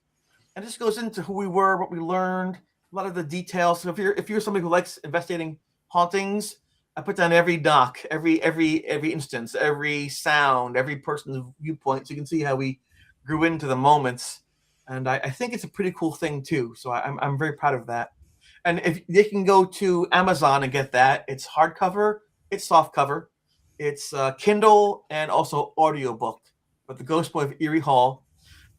And this goes into who we were, what we learned, a lot of the details. So if you're somebody who likes investigating hauntings, I put down every knock, every instance, every sound, every person's viewpoint, so you can see how we grew into the moments. And I think it's a pretty cool thing too. So I'm very proud of that. And if they can go to Amazon and get that, it's hardcover, it's softcover, it's Kindle, and also audiobook. But the Ghost Boy of Erie Hall.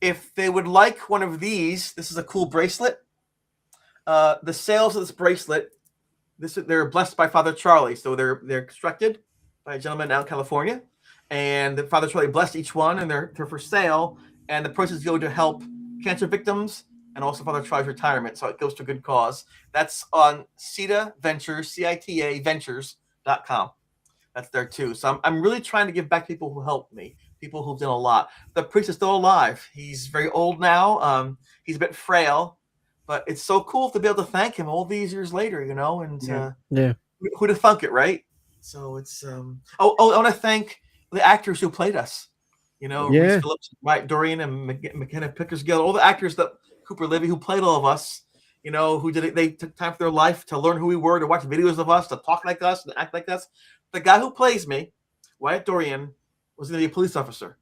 If they would like one of these, this is a cool bracelet. The sales of this bracelet, they're blessed by Father Charlie, so they're constructed by a gentleman out in California, and Father Charlie blessed each one, and they're for sale. And the proceeds go to help cancer victims and also Father Charlie's retirement. So it goes to a good cause. That's on CITA Ventures, CITA Ventures.com. That's there too. So I'm really trying to give back to people who helped me, people who've done a lot. The priest is still alive. He's very old now. He's a bit frail, but it's so cool to be able to thank him all these years later, And Yeah. who'd have thunk it, right? So it's I want to thank the actors who played us. Reese Yeah. Phillips, Mike Dorian, and McKenna Pickersgill, all the actors that Cooper Livy who played all of us. Who did it? They took time for their life to learn who we were, to watch videos of us, to talk like us, and act like us. The guy who plays me, Wyatt Dorian, was going to be a police officer.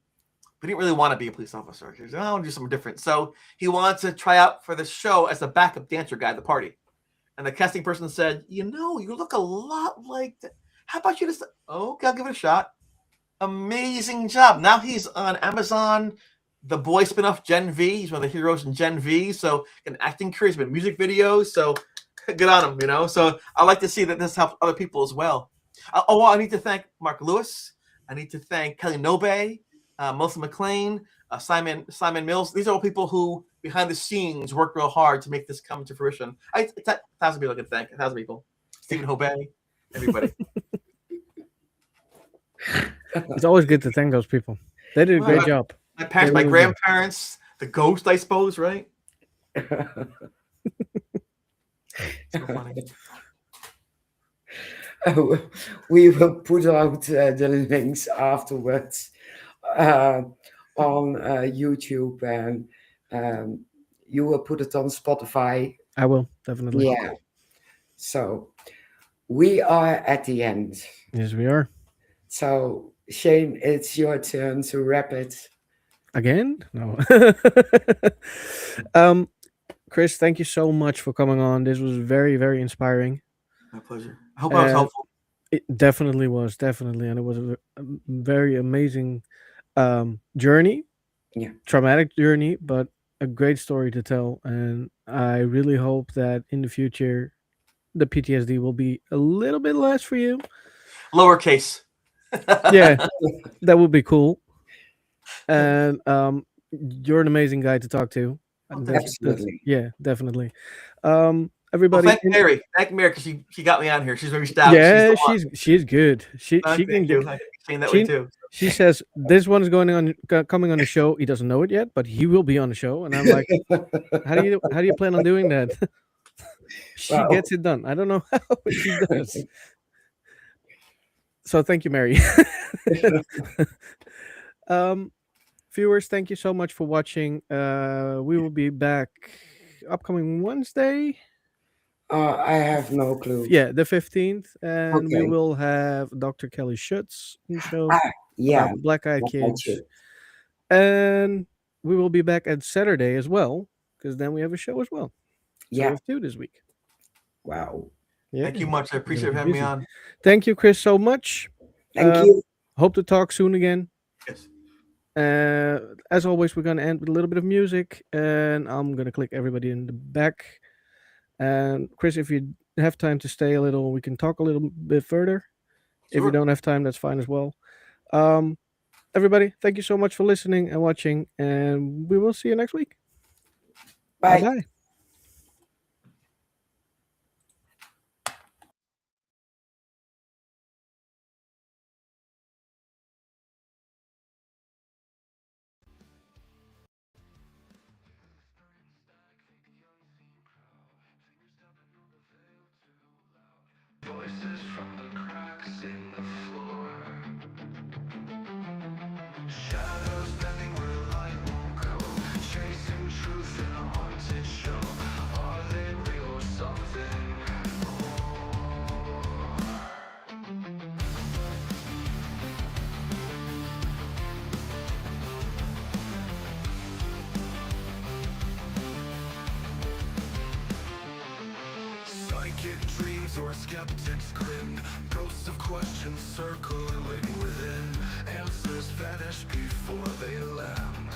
But he didn't really want to be a police officer. He said, I want to do something different. So he wanted to try out for the show as a backup dancer guy at the party. And the casting person said, you look a lot like that. How about you just, okay, I'll give it a shot. Amazing job. Now he's on Amazon, the boy spinoff Gen V. He's one of the heroes in Gen V. So an acting career, he's been music videos. So good on him, So I like to see that this helps other people as well. I need to thank Mark Lewis. I need to thank Kelly Nobe, Melissa McLean, Simon Mills. These are all people who, behind the scenes, work real hard to make this come to fruition. 1,000 people I can thank. 1,000 people. Stephen Hobey, everybody. It's always good to thank those people. They did a great job. My parents, my grandparents, the ghost, I suppose, right? So funny. We will put out the links afterwards on YouTube, and you will put it on Spotify. I will, definitely. Yeah. So we are at the end. Yes, we are. So Shane, it's your turn to wrap it. Again? No. Chris, thank you so much for coming on. This was very, very inspiring. My pleasure. I hope I was helpful. It definitely was, definitely. And it was a very amazing journey. Yeah. Traumatic journey, but a great story to tell. And I really hope that in the future, the PTSD will be a little bit less for you. Lowercase. Yeah, that would be cool. And you're an amazing guy to talk to. Absolutely. Yeah, definitely. Everybody, thank Mary. Thank Mary because she got me on here. She's reached out. Yeah, she's good. She can do that way too. She says this one is coming on the show. He doesn't know it yet, but he will be on the show. And I'm like, how do you plan on doing that? She gets it done. I don't know how she does. So thank you, Mary. Viewers, thank you so much for watching. We will be back upcoming Wednesday. I have no clue. Yeah, the 15th, and Okay. we will have Dr. Kelly Schutz in the show. Yeah. Black Eyed Kids. And we will be back at Saturday as well, because then we have a show as well. So we Yeah. have 2 this week. Wow. Yeah. Thank you much. I appreciate having me on. Thank you, Chris, so much. Thank you. Hope to talk soon again. Yes. As always, we're going to end with a little bit of music, and I'm going to click everybody in the back. And Chris, if you have time to stay a little, we can talk a little bit further. If you don't have time, that's fine as well. Everybody, thank you so much for listening and watching, and we will see you next week. Bye. Bye. Voices from the cracks in the floor. Shadows bending where light won't go. Chasing truth in a haunted show. Are they real or something more? Psychic dreams or skeptics grin. Ghosts of questions circling within. Answers vanish before they land.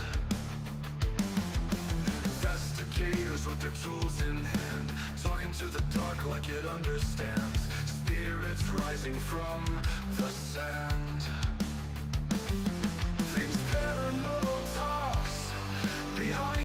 Investigators with their tools in hand, talking to the dark like it understands. Spirits rising from the sand. behind